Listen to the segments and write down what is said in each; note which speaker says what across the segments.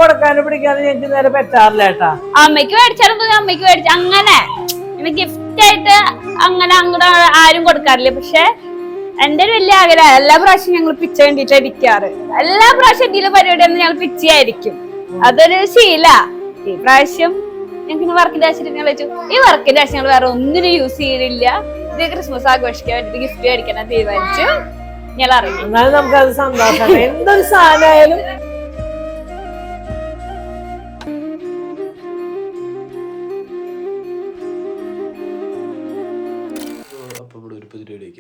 Speaker 1: കൊടുക്കാനും പിടിക്കാനും എനിക്ക് നേരെ പറ്റാറില്ല കേട്ടാ.
Speaker 2: അമ്മയ്ക്ക് മേടിച്ചാലും അമ്മയ്ക്ക് മേടിച്ച അങ്ങനെ ഗിഫ്റ്റ് ആയിട്ട് അങ്ങനെ അങ്ങോട്ട് ആരും കൊടുക്കാറില്ല. പക്ഷെ എന്റെ ഒരു വലിയ ആഗ്രഹം എല്ലാ പ്രാവശ്യം ഞങ്ങൾ പിച്ച വേണ്ടിട്ട് ഇരിക്കാറ്. എല്ലാ പ്രാവശ്യം എന്തെങ്കിലും പരിപാടിയൊന്നും ഞങ്ങൾ പിച്ചയായിരിക്കും. അതൊരു ശീല. ഈ പ്രാവശ്യം ഞങ്ങൾക്ക് വർക്കിന്റെ ആവശ്യം ഞങ്ങൾ വെച്ചു. ഈ വർക്കിന്റെ ആവശ്യം ഞങ്ങൾ വേറെ ഒന്നിനും യൂസ് ചെയ്തില്ല. ഇത് ക്രിസ്മസ് ആഘോഷിക്കാൻ വേണ്ടിട്ട് ഗിഫ്റ്റ് മേടിക്കാൻ തീരുമാനിച്ചു. ഞങ്ങൾ അറിയാം.
Speaker 1: എന്നാലും നമുക്കത് സന്തോഷമാണ്. എന്തൊരു സാധനമായാലും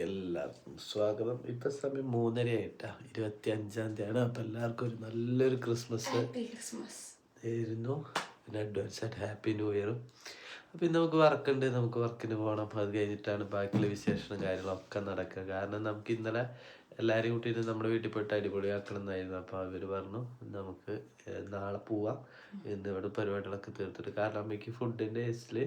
Speaker 3: എല്ലാവർക്കും സ്വാഗതം. ഇപ്പൊ സമയം 3:30 ആയിട്ടാ, 25-ാം തീയതിയാണ്. അപ്പൊ എല്ലാവർക്കും ഒരു നല്ലൊരു ക്രിസ്മസ് ആയിരുന്നു. പിന്നെ അഡ്വാൻസ് ആയിട്ട് ഹാപ്പി ന്യൂ ഇയറും. അപ്പൊ ഇന്ന് നമുക്ക് വർക്കുണ്ട്, നമുക്ക് വർക്കിന് പോകണം. അപ്പൊ അത് കഴിഞ്ഞിട്ടാണ് ബാക്കിയുള്ള വിശേഷങ്ങളും കാര്യങ്ങളൊക്കെ നടക്കുക. കാരണം നമുക്ക് ഇന്നലെ എല്ലാവരും കൂട്ടിയിട്ട് നമ്മുടെ വീട്ടിൽ പോയിട്ട് അടിപൊളിയാക്കണം എന്നായിരുന്നു. അപ്പൊ അവര് പറഞ്ഞു നമുക്ക് നാളെ പോവാം, ഇന്ന് ഇവിടെ പരിപാടികളൊക്കെ തീർത്തിട്ട്. കാരണം അമ്മയ്ക്ക് ഫുഡിന്റെ ടേസ്റ്റില്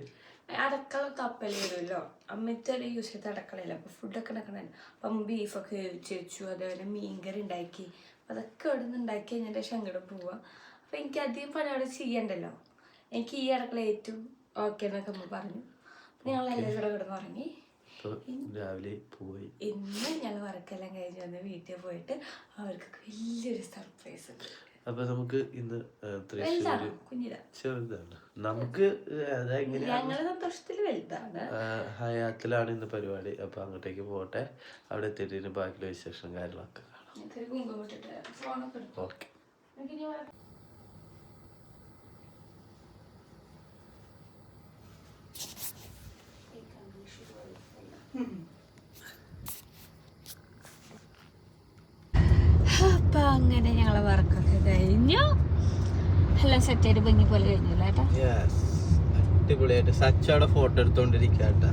Speaker 4: അടക്കള തപ്പല് വരുമല്ലോ, അമ്മത്തെ യൂസ് ചെയ്ത അടക്കളയില്ല. അപ്പൊ ഫുഡൊക്കെ ഉണ്ടാക്കണല്ലോ. അപ്പം ബീഫൊക്കെ വേവിച്ച് വെച്ചു, അതേപോലെ മീൻകറി ഉണ്ടാക്കി. അതൊക്കെ ഇവിടെ നിന്ന് ഉണ്ടാക്കി കഴിഞ്ഞിട്ട് ശങ്കടം പോവാ. അപ്പൊ എനിക്ക് അധികം പണി അവിടെ ചെയ്യണ്ടല്ലോ. എനിക്ക് ഈ അടക്കള ഏറ്റവും ഓക്കെ എന്നൊക്കെ അമ്മ പറഞ്ഞു. ഞങ്ങൾ എല്ലാവരും കൂടെ കിടന്ന് ഉറങ്ങി.
Speaker 3: രാവിലെ പോയി.
Speaker 4: ഇന്ന് ഞങ്ങൾ വർക്കെല്ലാം കഴിഞ്ഞ് വന്ന് വീട്ടിൽ പോയിട്ട് അവർക്ക് വലിയൊരു സർപ്രൈസ് ഉണ്ട്.
Speaker 3: അപ്പൊ നമുക്ക് ഇന്ന് ചെറുതാണ്, നമുക്ക്
Speaker 4: ഞങ്ങളുടെ സന്തോഷത്തിൽ വലുതാണ്.
Speaker 3: ഹയാത്തിലാണ് ഇന്ന് പരിപാടി. അപ്പൊ അങ്ങോട്ടേക്ക് പോട്ടെ, അവിടെ എത്തിയിട്ട് ബാക്കിയുള്ള വിശേഷം കാര്യങ്ങളൊക്കെ കാണാം. ഓക്കെ.
Speaker 2: അപ്പൊ അങ്ങനെ ഞങ്ങളെ വർക്കൊക്കെ കഴിഞ്ഞു. എല്ലാം സെറ്റായിട്ട് ഭംഗി പോലെ കഴിഞ്ഞു കേട്ടാ.
Speaker 3: അടിപൊളിയായിട്ട് സച്ചോടെ ഫോട്ടോ എടുത്തോണ്ടിരിക്കാട്ടാ.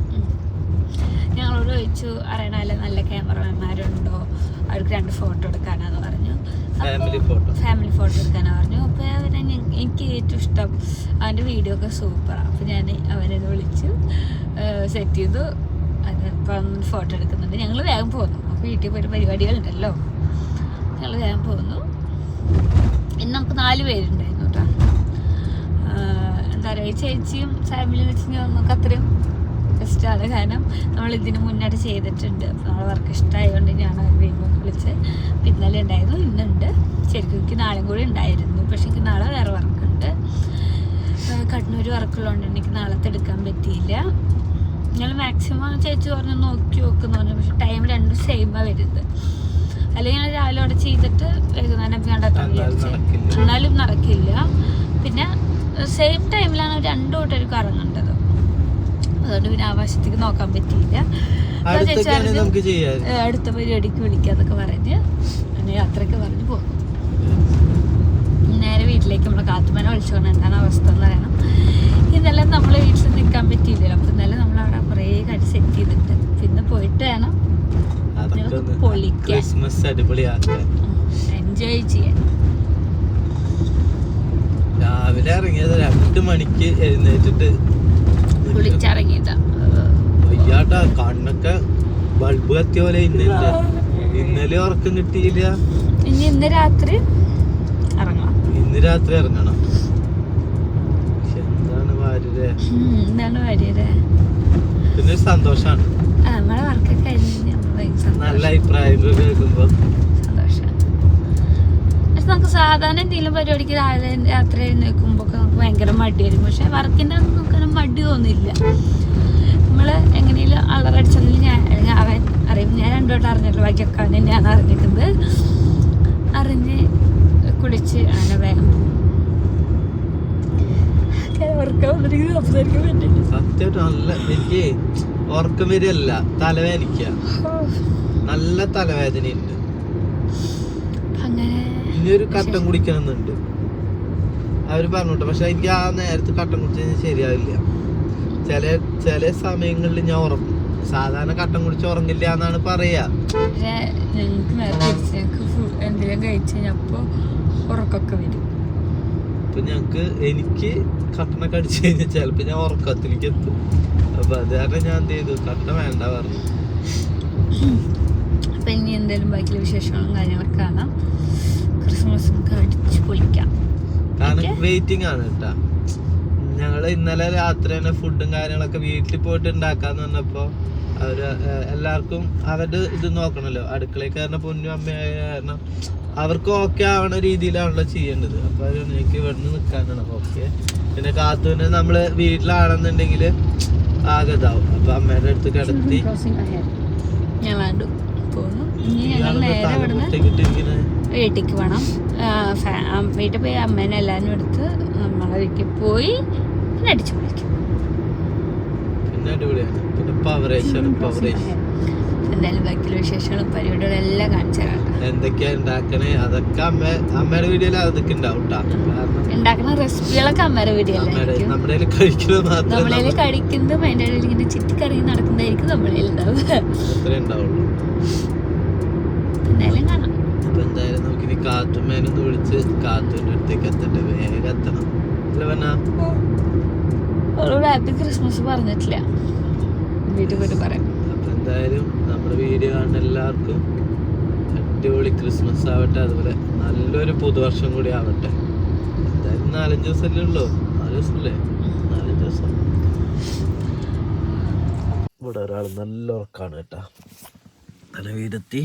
Speaker 2: ഞങ്ങളോട് ചോദിച്ചു അറിയണല്ലേ നല്ല ക്യാമറമാന്മാരുണ്ടോ, അവർക്ക് 2 ഫോട്ടോ എടുക്കാനാന്ന് പറഞ്ഞു. ഫാമിലി ഫോട്ടോ എടുക്കാനാ പറഞ്ഞു. അപ്പൊ അവരെ എനിക്ക് ഏറ്റവും ഇഷ്ടം അവന്റെ വീഡിയോ ഒക്കെ സൂപ്പറാണ്. അപ്പൊ ഞാൻ അവനെ വിളിച്ചു സെറ്റ് ചെയ്തു. അതിപ്പം ഫോട്ടോ എടുക്കുന്നുണ്ട്. ഞങ്ങൾ വേഗം പോന്നു. അപ്പൊ വീട്ടിൽ പോയിട്ട് പരിപാടികളുണ്ടല്ലോ, ഞങ്ങൾ വേഗം പോന്നു. ഇന്ന് നമുക്ക് 4 പേരുണ്ടായിരുന്നു കേട്ടോ. എന്താ പറയുക, ചേച്ചിയും ഫാമിലിയും വെച്ച് നമുക്ക് അത്രയും ഇഷ്ടമാണ്. കാരണം നമ്മൾ ഇതിന് മുന്നായിട്ട് ചെയ്തിട്ടുണ്ട്. അപ്പോൾ നമ്മളെ വർക്ക് ഇഷ്ടമായതുകൊണ്ട് ഞാൻ വീണ്ടും വിളിച്ച്. ഇന്നലെ ഉണ്ടായിരുന്നു, ഇന്നുണ്ട്. ശരിക്കും എനിക്ക് നാളെയും കൂടി ഉണ്ടായിരുന്നു. പക്ഷെ എനിക്ക് നാളെ വേറെ വർക്കുണ്ട്, കണ്ണൂർ വർക്കുള്ളതുകൊണ്ട് എനിക്ക് നാളത്തെ എടുക്കാൻ പറ്റിയില്ല. ഞങ്ങൾ മാക്സിമം ചേച്ചി പറഞ്ഞു നോക്കി നോക്കുന്നു പറഞ്ഞു. പക്ഷെ ടൈം 2 സെയിമാണ് വരുന്നത്. അല്ലെങ്കിൽ ഞങ്ങൾ രാവിലെ അവിടെ ചെയ്തിട്ട് വൈകുന്നേരം കണ്ടെത്താൻ വിചാരിച്ചു, എന്നാലും നടക്കില്ല. പിന്നെ സെയിം ടൈമിലാണ് 2 കൂട്ടർക്ക് ഇറങ്ങേണ്ടത്. അതുകൊണ്ട് പിന്നെ ആവശ്യത്തേക്ക് നോക്കാൻ പറ്റിയില്ല. ചേച്ചി അടുത്ത പരിപാടിക്ക് വിളിക്കാന്നൊക്കെ പറഞ്ഞ് യാത്രയൊക്കെ പറഞ്ഞ് പോകും. നേരെ വീട്ടിലേക്ക് നമ്മളെ കാത്തുമാനെ വിളിച്ചോണ്ട് എന്താണ് അവസ്ഥ എന്ന് പറയണം. ഇന്നലെ നമ്മളെ വീട്ടിൽ നിൽക്കാൻ പറ്റിയില്ലല്ലോ. അപ്പൊ ഇന്നലെ നമ്മളവിടെ കുറേ കാര്യം സെറ്റ് ചെയ്തിട്ടുണ്ട്. പിന്നെ പോയിട്ട് വേണം പൊളിക്കാൻ, എൻജോയ് ചെയ്യാൻ.
Speaker 3: രാവിലെ ഇറങ്ങിയത് 2 മണിക്ക് എഴുന്നേറ്റിട്ട്
Speaker 2: കുളിച്ചിറങ്ങിയതാ.
Speaker 3: വയ്യാട്ടാ, കണ്ണൊക്കെ ബൾബ് കത്തിയ പോലെ. ഇന്നലെ ഉറക്കം കിട്ടിയില്ല.
Speaker 2: ഇന്ന് രാത്രി ഇറങ്ങണം.
Speaker 3: ഇന്ന് രാത്രി ഇറങ്ങണം. എന്താണ് ഭാര്യരെ,
Speaker 2: എന്താണ് ഭാര്യരെ.
Speaker 3: പിന്നെ സന്തോഷാണ്.
Speaker 2: നമ്മളെ വർക്കൊക്കെ കഴിഞ്ഞ്
Speaker 3: നല്ല അഭിപ്രായങ്ങൾ കേൾക്കുമ്പോ
Speaker 2: സന്തോഷമാണ്. പക്ഷെ നമുക്ക് സാധാരണ എന്തെങ്കിലും പരിപാടിക്ക് രാവിലെ രാത്രി എഴുന്നേൽക്കുമ്പോ നമുക്ക് ഭയങ്കര മടിയായിരിക്കും. പക്ഷെ വർക്കിന്റെ ഒന്നും നമുക്ക് മടി തോന്നില്ല. നമ്മള് എങ്ങനെയും അളറടിച്ചെങ്കിൽ അവൻ അറിയും. ഞാൻ 2 വട്ടം അറിഞ്ഞല്ലോ, ബാക്കിയൊക്കെ അവൻ തന്നെയാണ് അറിഞ്ഞിരിക്കുന്നത്. അറിഞ്ഞ് കുളിച്ച് അങ്ങനെ വേഗം
Speaker 3: സത്യമായിട്ട് നല്ല എനിക്ക് ഉറക്കം വരികയല്ല, തലവേദനിക്ക, നല്ല തലവേദനയുണ്ട്. ഇനിയൊരു കട്ടൻ കുടിക്കണമെന്നുണ്ട് അവര് പറഞ്ഞോട്ടെ. പക്ഷെ എനിക്ക് ആ നേരത്ത് കട്ടൻ കുടിച്ചു കഴിഞ്ഞാൽ ശരിയാവില്ല. ചില സമയങ്ങളിൽ ഞാൻ ഉറങ്ങും. സാധാരണ കട്ടൻ കുടിച്ച് ഉറങ്ങില്ല എന്നാണ് പറയാ.
Speaker 2: എന്തെങ്കിലും കഴിച്ച് കഴിഞ്ഞപ്പോ ഉറക്കൊക്കെ വരും.
Speaker 3: അപ്പൊ എനിക്ക് കട്ടനൊക്കെ അടിച്ചു കഴിഞ്ഞാൽ ചിലപ്പോ ഞാൻ ഉറക്കത്തിലേക്ക് എത്തും. അപ്പൊ അത് കാരണം ഞാൻ എന്ത് ചെയ്തു, കട്ടൻ വേണ്ട പറഞ്ഞു.
Speaker 2: അപ്പൊ ഇനി എന്തെങ്കിലും ബാക്കിയുള്ള വിശേഷങ്ങളും കാര്യങ്ങളൊക്കെ കാണാം. ക്രിസ്മസ് നമുക്ക് അടിച്ചു പൊളിക്കാം.
Speaker 3: കാരണം വെയിറ്റിംഗ് ആണ് കേട്ടാ. ഞങ്ങള് ഇന്നലെ രാത്രി തന്നെ ഫുഡും കാര്യങ്ങളൊക്കെ വീട്ടിൽ പോയിട്ട് ഉണ്ടാക്കാന്ന് പറഞ്ഞപ്പോ അവര് എല്ലാവർക്കും അവരുടെ ഇത് നോക്കണല്ലോ, അടുക്കളയിൽ കാരണം പൊന്നും അമ്മയായ കാരണം അവർക്ക് ഓക്കെ ആവണ രീതിയിലാണല്ലോ ചെയ്യേണ്ടത്. അപ്പൊ എനിക്ക് ഇവിടുന്ന് നിൽക്കാനാണ് ഓക്കെ. പിന്നെ കാത്തുവിന് നമ്മള് വീട്ടിലാണെന്നുണ്ടെങ്കിൽ ആകെ ഇതാവും. അപ്പൊ അമ്മയുടെ അടുത്ത് കിടത്തി
Speaker 2: ഞങ്ങളാണ്ട് പോന്നു. ഇനി ഞങ്ങൾ നേരെ ഇവിടുന്ന് വീട്ടിലേക്ക് വേണം. വീട്ടിൽ പോയി അമ്മേനെ എല്ലാവരും എടുത്ത് നമ്മളെ വീട്ടിൽ പോയി പിന്നെ അടിച്ചു പൊളിക്കും.
Speaker 3: പിന്നെ അടിപൊളിയാണ്. പിന്നെ പവറേഷാണ് പവറേഷ്.
Speaker 2: എന്തായാലും ബാക്കിയുള്ള വിശേഷങ്ങളും പരിപാടികളെല്ലാം കാണിച്ചു തരാം.
Speaker 3: എന്തൊക്കെയാ ഉണ്ടാക്കണേ അതൊക്കെ അമ്മയുടെ വീഡിയോയിൽ അതൊക്കെ ഉണ്ടാവും.
Speaker 2: ഉണ്ടാക്കുന്ന റെസിപ്പികളൊക്കെ അമ്മയുടെ വീഡിയോയിലായിരിക്കും.
Speaker 3: നമ്മുടെ കഴിക്കുന്നത് മാത്രമേ
Speaker 2: നമ്മളെ കഴിക്കുന്നതും അതിൻ്റെ ഇടയിൽ ഇങ്ങനെ ചുറ്റിക്കറങ്ങി നടക്കുന്നതായിരിക്കും നമ്മളെ ഉണ്ടാവുക.
Speaker 3: അത്രേ ഉണ്ടാവുള്ളൂ.
Speaker 2: എന്തായാലും കാണാം.
Speaker 3: അപ്പൊ എന്തായാലും നമുക്കിനി കാത്തുമ്മേനൊന്ന് വിളിച്ച് കാത്തുവിന്റെ അടുത്തേക്ക് എത്തട്ടെ. വേഗം എത്തണം അല്ലേ പറഞ്ഞ.
Speaker 2: അവളോട് ഹാപ്പി ക്രിസ്മസ് പറഞ്ഞിട്ടില്ല, വീട്ടിൽ പോയിട്ട് പറയാം.
Speaker 3: അപ്പൊ എന്തായാലും നമ്മുടെ വീഡിയോ കാണുന്ന എല്ലാവർക്കും അടിപൊളി ക്രിസ്മസ് ആവട്ടെ. അതുപോലെ നല്ലൊരു പുതുവർഷം കൂടി ആവട്ടെ. എന്തായാലും 4-5 ദിവസമല്ലേ ഉള്ളൂ. 4 ദിവസമല്ലേ? 4 ദിവസം. ഇവിടെ ഒരാൾ നല്ല ഉറക്കാണ് കേട്ടാ. നല്ല വീടെത്തി.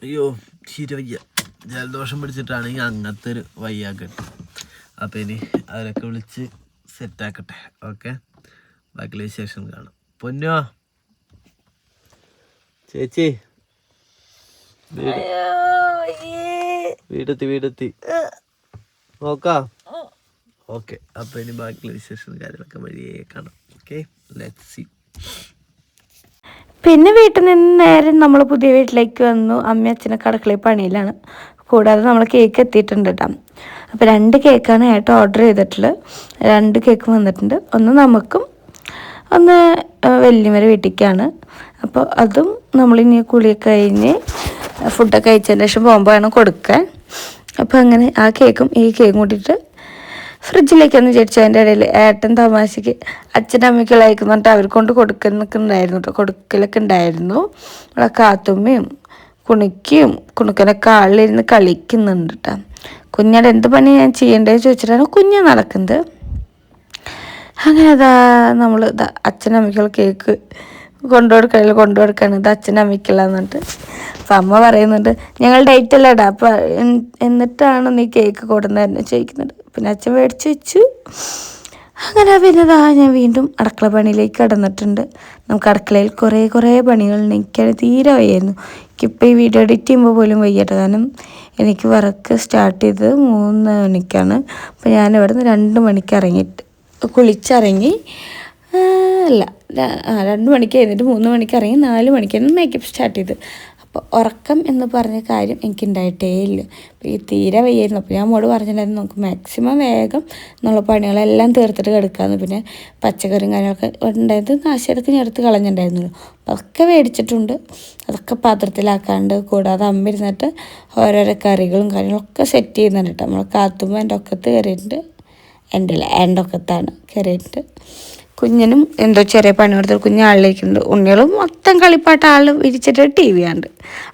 Speaker 3: അയ്യോ തീരെ വയ്യ. ജലദോഷം പിടിച്ചിട്ടാണെങ്കിൽ അങ്ങനത്തെ ഒരു വയ്യാക്കട്ടെ. അപ്പം ഇനി അവരൊക്കെ വിളിച്ച് സെറ്റാക്കട്ടെ. ഓക്കെ, ബാക്കിയുള്ള വിശേഷം കാണാം. പൊന്നോ ചേച്ചി വീടെത്തി നോക്കാം. ഓക്കെ, അപ്പൊ ഇനി ബാക്കിയുള്ള വിശേഷം കാര്യങ്ങളൊക്കെ വഴിയേ കാണാം. Okay, let's see.
Speaker 4: പിന്നെ വീട്ടിൽ നിന്ന് നേരെ നമ്മൾ പുതിയ വീട്ടിലേക്ക് വന്നു. അമ്മയും അച്ഛനൊക്കെ അടുക്കളയിൽ പണിയിലാണ്. കൂടാതെ നമ്മൾ കേക്ക് എത്തിയിട്ടുണ്ട് കേട്ടോ. അപ്പോൾ 2 കേക്കാണ് ഏട്ടൻ ഓർഡർ ചെയ്തിട്ടുള്ളത്. 2 കേക്ക് വന്നിട്ടുണ്ട്. ഒന്ന് നമുക്കും ഒന്ന് വല്യമ്മയുടെ വീട്ടിലേക്കാണ്. അപ്പോൾ അതും നമ്മളിനി കുളിയൊക്കെ കഴിഞ്ഞ് ഫുഡൊക്കെ കഴിച്ചതിന് ശേഷം പോകുമ്പോൾ വേണം കൊടുക്കാൻ. അപ്പോൾ അങ്ങനെ ആ കേക്കും ഈ കേക്കും കൂട്ടിയിട്ട് ഫ്രിഡ്ജിലേക്കൊന്ന് വിചാരിച്ചു. അതിൻ്റെ ഇടയിൽ ഏട്ടൻ തമാശയ്ക്ക് അച്ഛൻ്റെ അമ്മയ്ക്കുള്ള അയക്കുന്നിട്ട് അവർ കൊണ്ട് കൊടുക്കുന്നൊക്കെ ഉണ്ടായിരുന്നു കേട്ടോ. കൊടുക്കലൊക്കെ ഉണ്ടായിരുന്നു. നമ്മളെ കാത്തുമ്മയും കുണുക്കനൊക്കെ ആളിലിരുന്ന് കളിക്കുന്നുണ്ട് കേട്ടോ. കുഞ്ഞാടെ എന്ത് പണി ഞാൻ ചെയ്യേണ്ടതെന്ന് ചോദിച്ചിട്ടാണ് കുഞ്ഞ് നടക്കുന്നത്. അങ്ങനെ അതാ നമ്മൾ അച്ഛനമ്മയ്ക്കുള്ള കേക്ക് കൊണ്ടുകൊടുക്കാണ്. ഇത് അച്ഛനമ്മയ്ക്കുള്ള എന്നിട്ട് അപ്പം അമ്മ പറയുന്നുണ്ട് ഞങ്ങൾ ഡേറ്റ് അല്ല ഇടാം, അപ്പം എന്നിട്ടാണ് നീ കേക്ക് കൊടുന്നതെന്ന് ചോദിക്കുന്നുണ്ട്. പിന്നെ അച്ഛൻ മേടിച്ച് വെച്ചു. അങ്ങനെ പിന്നെ ഞാൻ വീണ്ടും അടുക്കള പണിയിലേക്ക് കടന്നിട്ടുണ്ട്. നമുക്ക് അടുക്കളയിൽ കുറേ പണികളുണ്ട്. എനിക്കത് തീരെ വയ്യായിരുന്നു. എനിക്കിപ്പോൾ ഈ വീഡിയോ എഡിറ്റ് ചെയ്യുമ്പോൾ പോലും വയ്യട്ടോ. കാരണം എനിക്ക് വർക്ക് സ്റ്റാർട്ട് ചെയ്തത് 3 മണിക്കാണ്. അപ്പോൾ ഞാനിവിടെ നിന്ന് 2 മണിക്ക് ഇറങ്ങിയിട്ട് കുളിച്ചിറങ്ങി 2 മണിക്ക് കഴിഞ്ഞിട്ട് 3 മണിക്ക് ഇറങ്ങി 4 മണിക്കാണ് മേക്കപ്പ് സ്റ്റാർട്ട് ചെയ്ത്. അപ്പോൾ ഉറക്കം എന്ന് പറഞ്ഞ കാര്യം എനിക്ക് ഉണ്ടായിട്ടേ ഇല്ല. അപ്പോൾ ഈ തീരെ വയ്യായിരുന്നു. അപ്പോൾ ഞാൻ മോട് പറഞ്ഞിട്ടുണ്ടായിരുന്നു നമുക്ക് മാക്സിമം വേഗം എന്നുള്ള പണികളെല്ലാം തീർത്തിട്ട് കിടക്കാമെന്ന്. പിന്നെ പച്ചക്കറിയും കാര്യങ്ങളൊക്കെ ഉണ്ടായത് നാശിയൊക്കെ ഞാൻ എടുത്ത് കളഞ്ഞിട്ടുണ്ടായിരുന്നല്ലോ. അപ്പോൾ അതൊക്കെ മേടിച്ചിട്ടുണ്ട്. അതൊക്കെ പാത്രത്തിലാക്കാണ്ട്. കൂടാതെ അമ്മ ഇരുന്നിട്ട് ഓരോരോ കറികളും കാര്യങ്ങളൊക്കെ സെറ്റ് ചെയ്യുന്നുണ്ട് കേട്ടോ. നമ്മൾ കാത്തുമ്പോൾ എൻ്റെ ഒക്കത്ത് കയറിയിട്ടുണ്ട്. എൻ്റെ ഒക്കത്താണ് കയറിയിട്ട്. കുഞ്ഞിനും എന്തോ ചെറിയ പണി കൊടുത്തിട്ട് കുഞ്ഞാളിലേക്കുണ്ട്. ഉണ്ണികളും മൊത്തം കളിപ്പാട്ട വിരിച്ചിട്ട് TV ഉണ്ട്.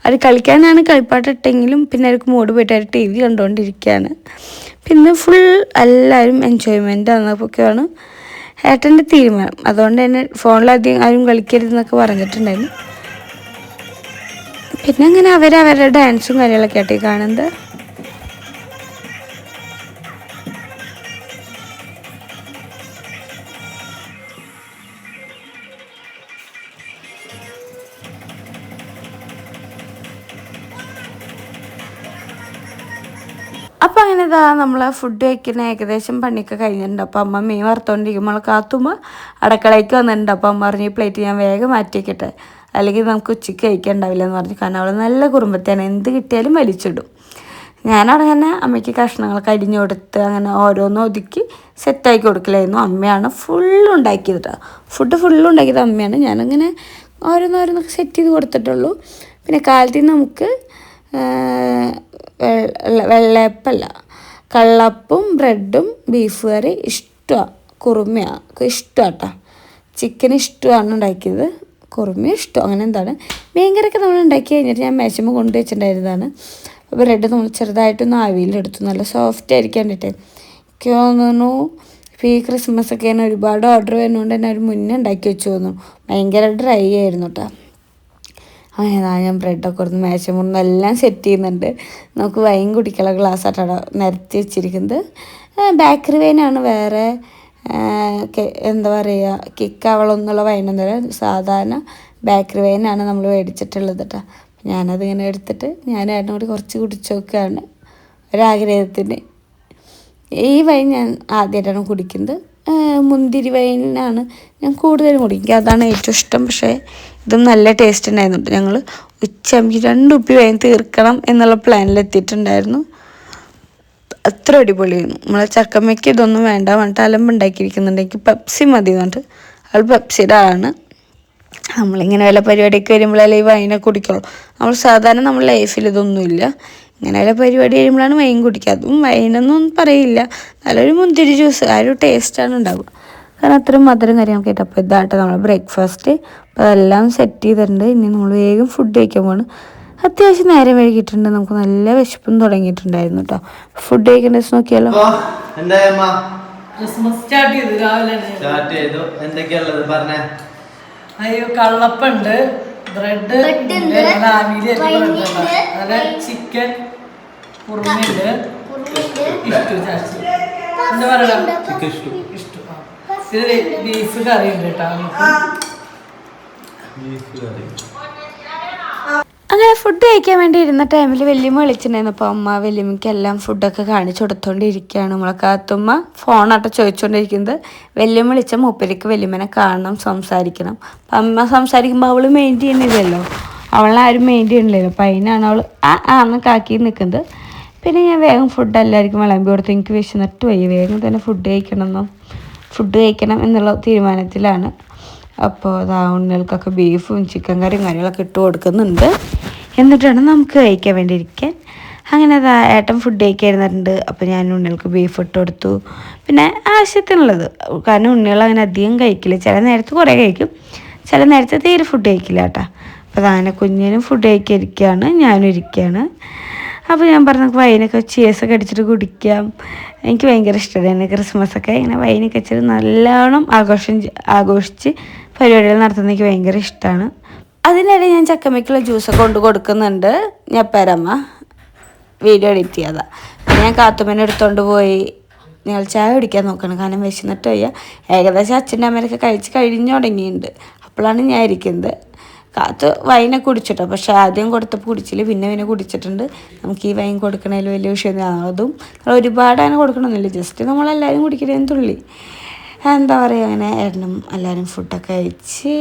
Speaker 4: അത് കളിക്കാനാണ് കളിപ്പാട്ടം ഇട്ടെങ്കിലും പിന്നെ അവർക്ക് മൂട് പോയിട്ട് അവർ TV കണ്ടുകൊണ്ടിരിക്കുകയാണ്. പിന്നെ ഫുൾ എല്ലാവരും എൻജോയ്മെൻ്റ് ആണെന്നൊക്കെയാണ് ഏട്ടൻ്റെ തീരുമാനം. അതുകൊണ്ട് തന്നെ ഫോണിലധികം ആരും കളിക്കരുതെന്നൊക്കെ പറഞ്ഞിട്ടുണ്ടായിരുന്നു. പിന്നെ അങ്ങനെ അവരവരുടെ ഡാൻസും കാര്യങ്ങളൊക്കെ ആയിട്ട് കാണുന്നത്. അപ്പം അങ്ങനെ നമ്മൾ ഫുഡ് കഴിക്കുന്ന ഏകദേശം പണിയൊക്കെ കഴിഞ്ഞിട്ടുണ്ട്. അപ്പോൾ അമ്മ മീൻ വറുത്തോണ്ടിരിക്കുമ്പോൾ കാത്തുമ്പോൾ അടുക്കളയ്ക്ക് വന്നിട്ടുണ്ട്. അപ്പോൾ അമ്മ പറഞ്ഞ് ഈ പ്ലേറ്റ് ഞാൻ വേഗം മാറ്റി വയ്ക്കട്ടെ, അല്ലെങ്കിൽ നമുക്ക് ഉച്ചയ്ക്ക് കഴിക്കാനുണ്ടാവില്ല എന്ന് പറഞ്ഞു. കാരണം അവൾ നല്ല കുറുമ്പത്തെയാണ്, എന്ത് കിട്ടിയാലും വലിച്ചിടും. ഞാനവിടെ അങ്ങനെ അമ്മയ്ക്ക് കഷ്ണങ്ങളൊക്കെ അരിഞ്ഞു കൊടുത്ത് അങ്ങനെ ഓരോന്നും ഒതുക്കി സെറ്റാക്കി കൊടുക്കലായിരുന്നു. അമ്മയാണ് ഫുള്ളുണ്ടാക്കിയത് കേട്ടോ. ഫുള്ള് ഉണ്ടാക്കിയത് അമ്മയാണ്. ഞാനങ്ങനെ ഓരോന്നോരോന്നൊക്കെ സെറ്റ് ചെയ്ത് കൊടുത്തിട്ടുള്ളൂ. പിന്നെ കാലത്തിൽ നമുക്ക് വെള്ളയപ്പല്ല കള്ളപ്പും ബ്രെഡും ബീഫ് കറി ഇഷ്ടമാണ്. കുറുമയാണ് ഇഷ്ടമാണ് കേട്ടോ. ചിക്കൻ ഇഷ്ടമാണ് ഉണ്ടാക്കിയത്, കുറുമ ഇഷ്ടം. അങ്ങനെ എന്താണ് മീൻകറിയൊക്കെ നമ്മൾ ഉണ്ടാക്കി കഴിഞ്ഞിട്ട് ഞാൻ മേശമ്മ കൊണ്ടു വെച്ചിട്ടുണ്ടായിരുന്നതാണ്.
Speaker 2: ബ്രെഡ് നമ്മൾ ചെറുതായിട്ടൊന്ന് ആവിയിലെടുത്തു. നല്ല സോഫ്റ്റ് ആയിരിക്കാൻ വേണ്ടിയിട്ട്. എനിക്ക് തോന്നുന്നു ഇപ്പോൾ ഈ ക്രിസ്മസ് ഒക്കെ തന്നെ ഒരുപാട് ഓർഡർ വരുന്നതുകൊണ്ട് തന്നെ അവർ മുന്നേ ഉണ്ടാക്കി വെച്ചു തോന്നുന്നു. ഭയങ്കര ഡ്രൈ ആയിരുന്നു കേട്ടോ. അങ്ങനെ ഞാൻ ബ്രെഡൊക്കെ കൊടുത്ത് മേശമുറിന്ന് എല്ലാം സെറ്റ് ചെയ്യുന്നുണ്ട്. നമുക്ക് വൈൻ കുടിക്കാനുള്ള ഗ്ലാസ് ആയിട്ടാണ് നിരത്തി വെച്ചിരിക്കുന്നത്. ബേക്കറി വൈനാണ്, വേറെ എന്താ പറയുക കിക്കാവളൊന്നുള്ള വൈനൊന്നുമില്ല. സാധാരണ ബേക്കറി വൈനാണ് നമ്മൾ മേടിച്ചിട്ടുള്ളത് കേട്ടോ. ഞാനതിങ്ങനെ എടുത്തിട്ട് ഞാനായിട്ടും കൂടി കുറച്ച് കുടിച്ച് നോക്കുകയാണ് ഒരാഗ്രഹത്തിന്. ഈ വൈൻ ഞാൻ ആദ്യമായിട്ടാണ് കുടിക്കുന്നത്. മുന്തിരി വൈനാണ് ഞാൻ കൂടുതലും കുടിക്കുക, അതാണ് ഏറ്റവും ഇഷ്ടം. പക്ഷേ ഇതും നല്ല ടേസ്റ്റ് ഉണ്ടായിരുന്നുണ്ട്. ഞങ്ങൾ ഉച്ചയാകുമ്പോൾ 2 കുപ്പി വൈൻ തീർക്കണം എന്നുള്ള പ്ലാനിലെത്തിയിട്ടുണ്ടായിരുന്നു. അത്ര അടിപൊളിയായിരുന്നു. നമ്മളെ ചക്കമ്മയ്ക്ക് ഇതൊന്നും വേണ്ട പറഞ്ഞിട്ട് അലമ്പുണ്ടാക്കിയിരിക്കുന്നുണ്ടെങ്കിൽ പെപ്സി മതി എന്നിട്ട് അവൾ പെപ്സിയുടെ ആളാണ്. നമ്മളിങ്ങനെ വല്ല പരിപാടിയൊക്കെ വരുമ്പോഴല്ലേ ഈ വൈനെ കുടിക്കുള്ളൂ. നമ്മൾ സാധാരണ നമ്മൾ ലൈഫിൽ ഇതൊന്നുമില്ല. ഇങ്ങനെ വല്ല പരിപാടി കഴിയുമ്പോഴാണ് വൈൻ കുടിക്കുക. അതും വൈനൊന്നും പറയില്ല, നല്ലൊരു മുന്തിരി ജ്യൂസ്, ആ ഒരു ടേസ്റ്റാണ് ഉണ്ടാവുക. കാരണം അത്രയും മധുരം കാര്യങ്ങളൊക്കെ ആയിട്ട്. അപ്പോൾ ഇതായിട്ട് നമ്മൾ ബ്രേക്ക്ഫാസ്റ്റ് അപ്പോൾ അതെല്ലാം സെറ്റ് ചെയ്തിട്ടുണ്ട്. ഇനി നമ്മൾ വേഗം ഫുഡ് കഴിക്കാൻ പോകണം. അത്യാവശ്യം നേരം വൈകിട്ടുണ്ട്, നമുക്ക് നല്ല വിശപ്പും തുടങ്ങിയിട്ടുണ്ടായിരുന്നു കേട്ടോ. ഫുഡ് കഴിക്കേണ്ട ദിവസം നോക്കിയാലോ.
Speaker 1: ക്രിസ്മസ് സ്റ്റാർട്ട് ചെയ്തു രാവിലെ.
Speaker 3: എന്തൊക്കെയുള്ളത് പറഞ്ഞേ.
Speaker 1: അയ്യോ കള്ളപ്പുണ്ട്, ബ്രെഡ്, അതുപോലെ ചിക്കൻ കുറുമയുണ്ട്, എന്താ പറയുക ഇഷ്ടു. ഇത് ബീഫ് കറി ഉണ്ട് കേട്ടോ.
Speaker 2: അങ്ങനെ ഫുഡ് കഴിക്കാൻ വേണ്ടി ഇരുന്ന ടൈമിൽ വല്യമ്മ വിളിച്ചിട്ടുണ്ടായിരുന്നു. അപ്പോൾ അമ്മ വല്യമ്മയ്ക്ക് എല്ലാം ഫുഡൊക്കെ കാണിച്ചു കൊടുത്തോണ്ടിരിക്കുകയാണ്. നമ്മളെ കാത്തുമ്മ ഫോണാട്ടോ ചോദിച്ചുകൊണ്ടിരിക്കുന്നത്. വല്യമ്മ വിളിച്ച മൂപ്പരിക്ക് വല്യമ്മനെ കാണണം, സംസാരിക്കണം. അപ്പം അമ്മ സംസാരിക്കുമ്പോൾ അവൾ മെയിൻ ചെയ്യുന്നില്ലല്ലോ, അവളാരും മെയിൻ ചെയ്യണില്ലല്ലോ. അപ്പം അതിനാണ് അവൾ ആന്ന് കാക്കി നിൽക്കുന്നത്. പിന്നെ ഞാൻ വേഗം ഫുഡ് എല്ലാവർക്കും വിളമ്പി കൊടുത്ത് എനിക്ക് വിശന്നിട്ട് വയ്യ, വേഗം തന്നെ ഫുഡ് കഴിക്കണം എന്നുള്ള തീരുമാനത്തിലാണ്. അപ്പോൾ അതാ ഉണ്ണികൾക്കൊക്കെ ബീഫും ചിക്കൻ കറിയും കാര്യങ്ങളൊക്കെ ഇട്ട് കൊടുക്കുന്നുണ്ട്. എന്നിട്ടാണ് നമുക്ക് കഴിക്കാൻ വേണ്ടി ഇരിക്കാൻ. അങ്ങനെ അതാ ഏട്ടൻ ഫുഡ് കഴിക്കായിരുന്നിട്ടുണ്ട്. അപ്പോൾ ഞാൻ ഉണ്ണികൾക്ക് ബീഫ് ഇട്ട് കൊടുത്തു. പിന്നെ ആവശ്യത്തിനുള്ളത്, കാരണം ഉണ്ണികൾ അങ്ങനെ അധികം കഴിക്കില്ല. ചില നേരത്ത് കുറേ കഴിക്കും, ചില നേരത്ത് തീരെ ഫുഡ് കഴിക്കില്ല കേട്ടോ. അപ്പോൾ അങ്ങനെ കുഞ്ഞിനും ഫുഡ് കഴിക്കാതിരിക്കുകയാണ്, ഞാനും ഇരിക്കുകയാണ്. അപ്പോൾ ഞാൻ പറഞ്ഞു വൈനൊക്കെ ചീസൊക്കെ അടിച്ചിട്ട് കുടിക്കാം. എനിക്ക് ഭയങ്കര ഇഷ്ടമാണ് ക്രിസ്മസൊക്കെ ഇങ്ങനെ വൈനൊക്കെ വെച്ചിട്ട് നല്ലോണം ആഘോഷിച്ച് പരിപാടികൾ നടത്തുന്നത് എനിക്ക് ഭയങ്കര ഇഷ്ടമാണ്. അതിനിടെ ഞാൻ ചക്കമ്മയ്ക്കുള്ള ജ്യൂസൊക്കെ കൊണ്ട് കൊടുക്കുന്നുണ്ട്. ഞാൻ പേരമ്മ വീഡിയോ എഡിറ്റ് ചെയ്യാതാ. ഞാൻ കാത്തുമ്മനെ എടുത്തുകൊണ്ട് പോയി ഞങ്ങൾ ചായ കുടിക്കാൻ നോക്കണം, കാരണം വിശന്നിട്ട് വയ്യ. ഏകദേശം അച്ഛൻ്റെ അമ്മയൊക്കെ കഴിച്ച് കഴിഞ്ഞു തുടങ്ങിയിട്ടുണ്ട്. അപ്പോഴാണ് ഞാൻ ഇരിക്കുന്നത്. കാത്ത് വൈനൊക്കെ കുടിച്ചിട്ടോ, പക്ഷേ ആദ്യം കൊടുത്തപ്പോൾ കുടിച്ചില്ല, പിന്നെ കുടിച്ചിട്ടുണ്ട്. നമുക്ക് ഈ വൈൻ കൊടുക്കണതിൽ വലിയ വിഷയമൊന്നും, അതും ഒരുപാട് അങ്ങനെ കൊടുക്കണമെന്നില്ല, ജസ്റ്റ് നമ്മളെല്ലാവരും കുടിക്കണേന്ന് തുള്ളി. എന്താ പറയുക, അങ്ങനെ ഏട്ടനും എല്ലാവരും ഫുഡൊക്കെ കഴിച്ച്.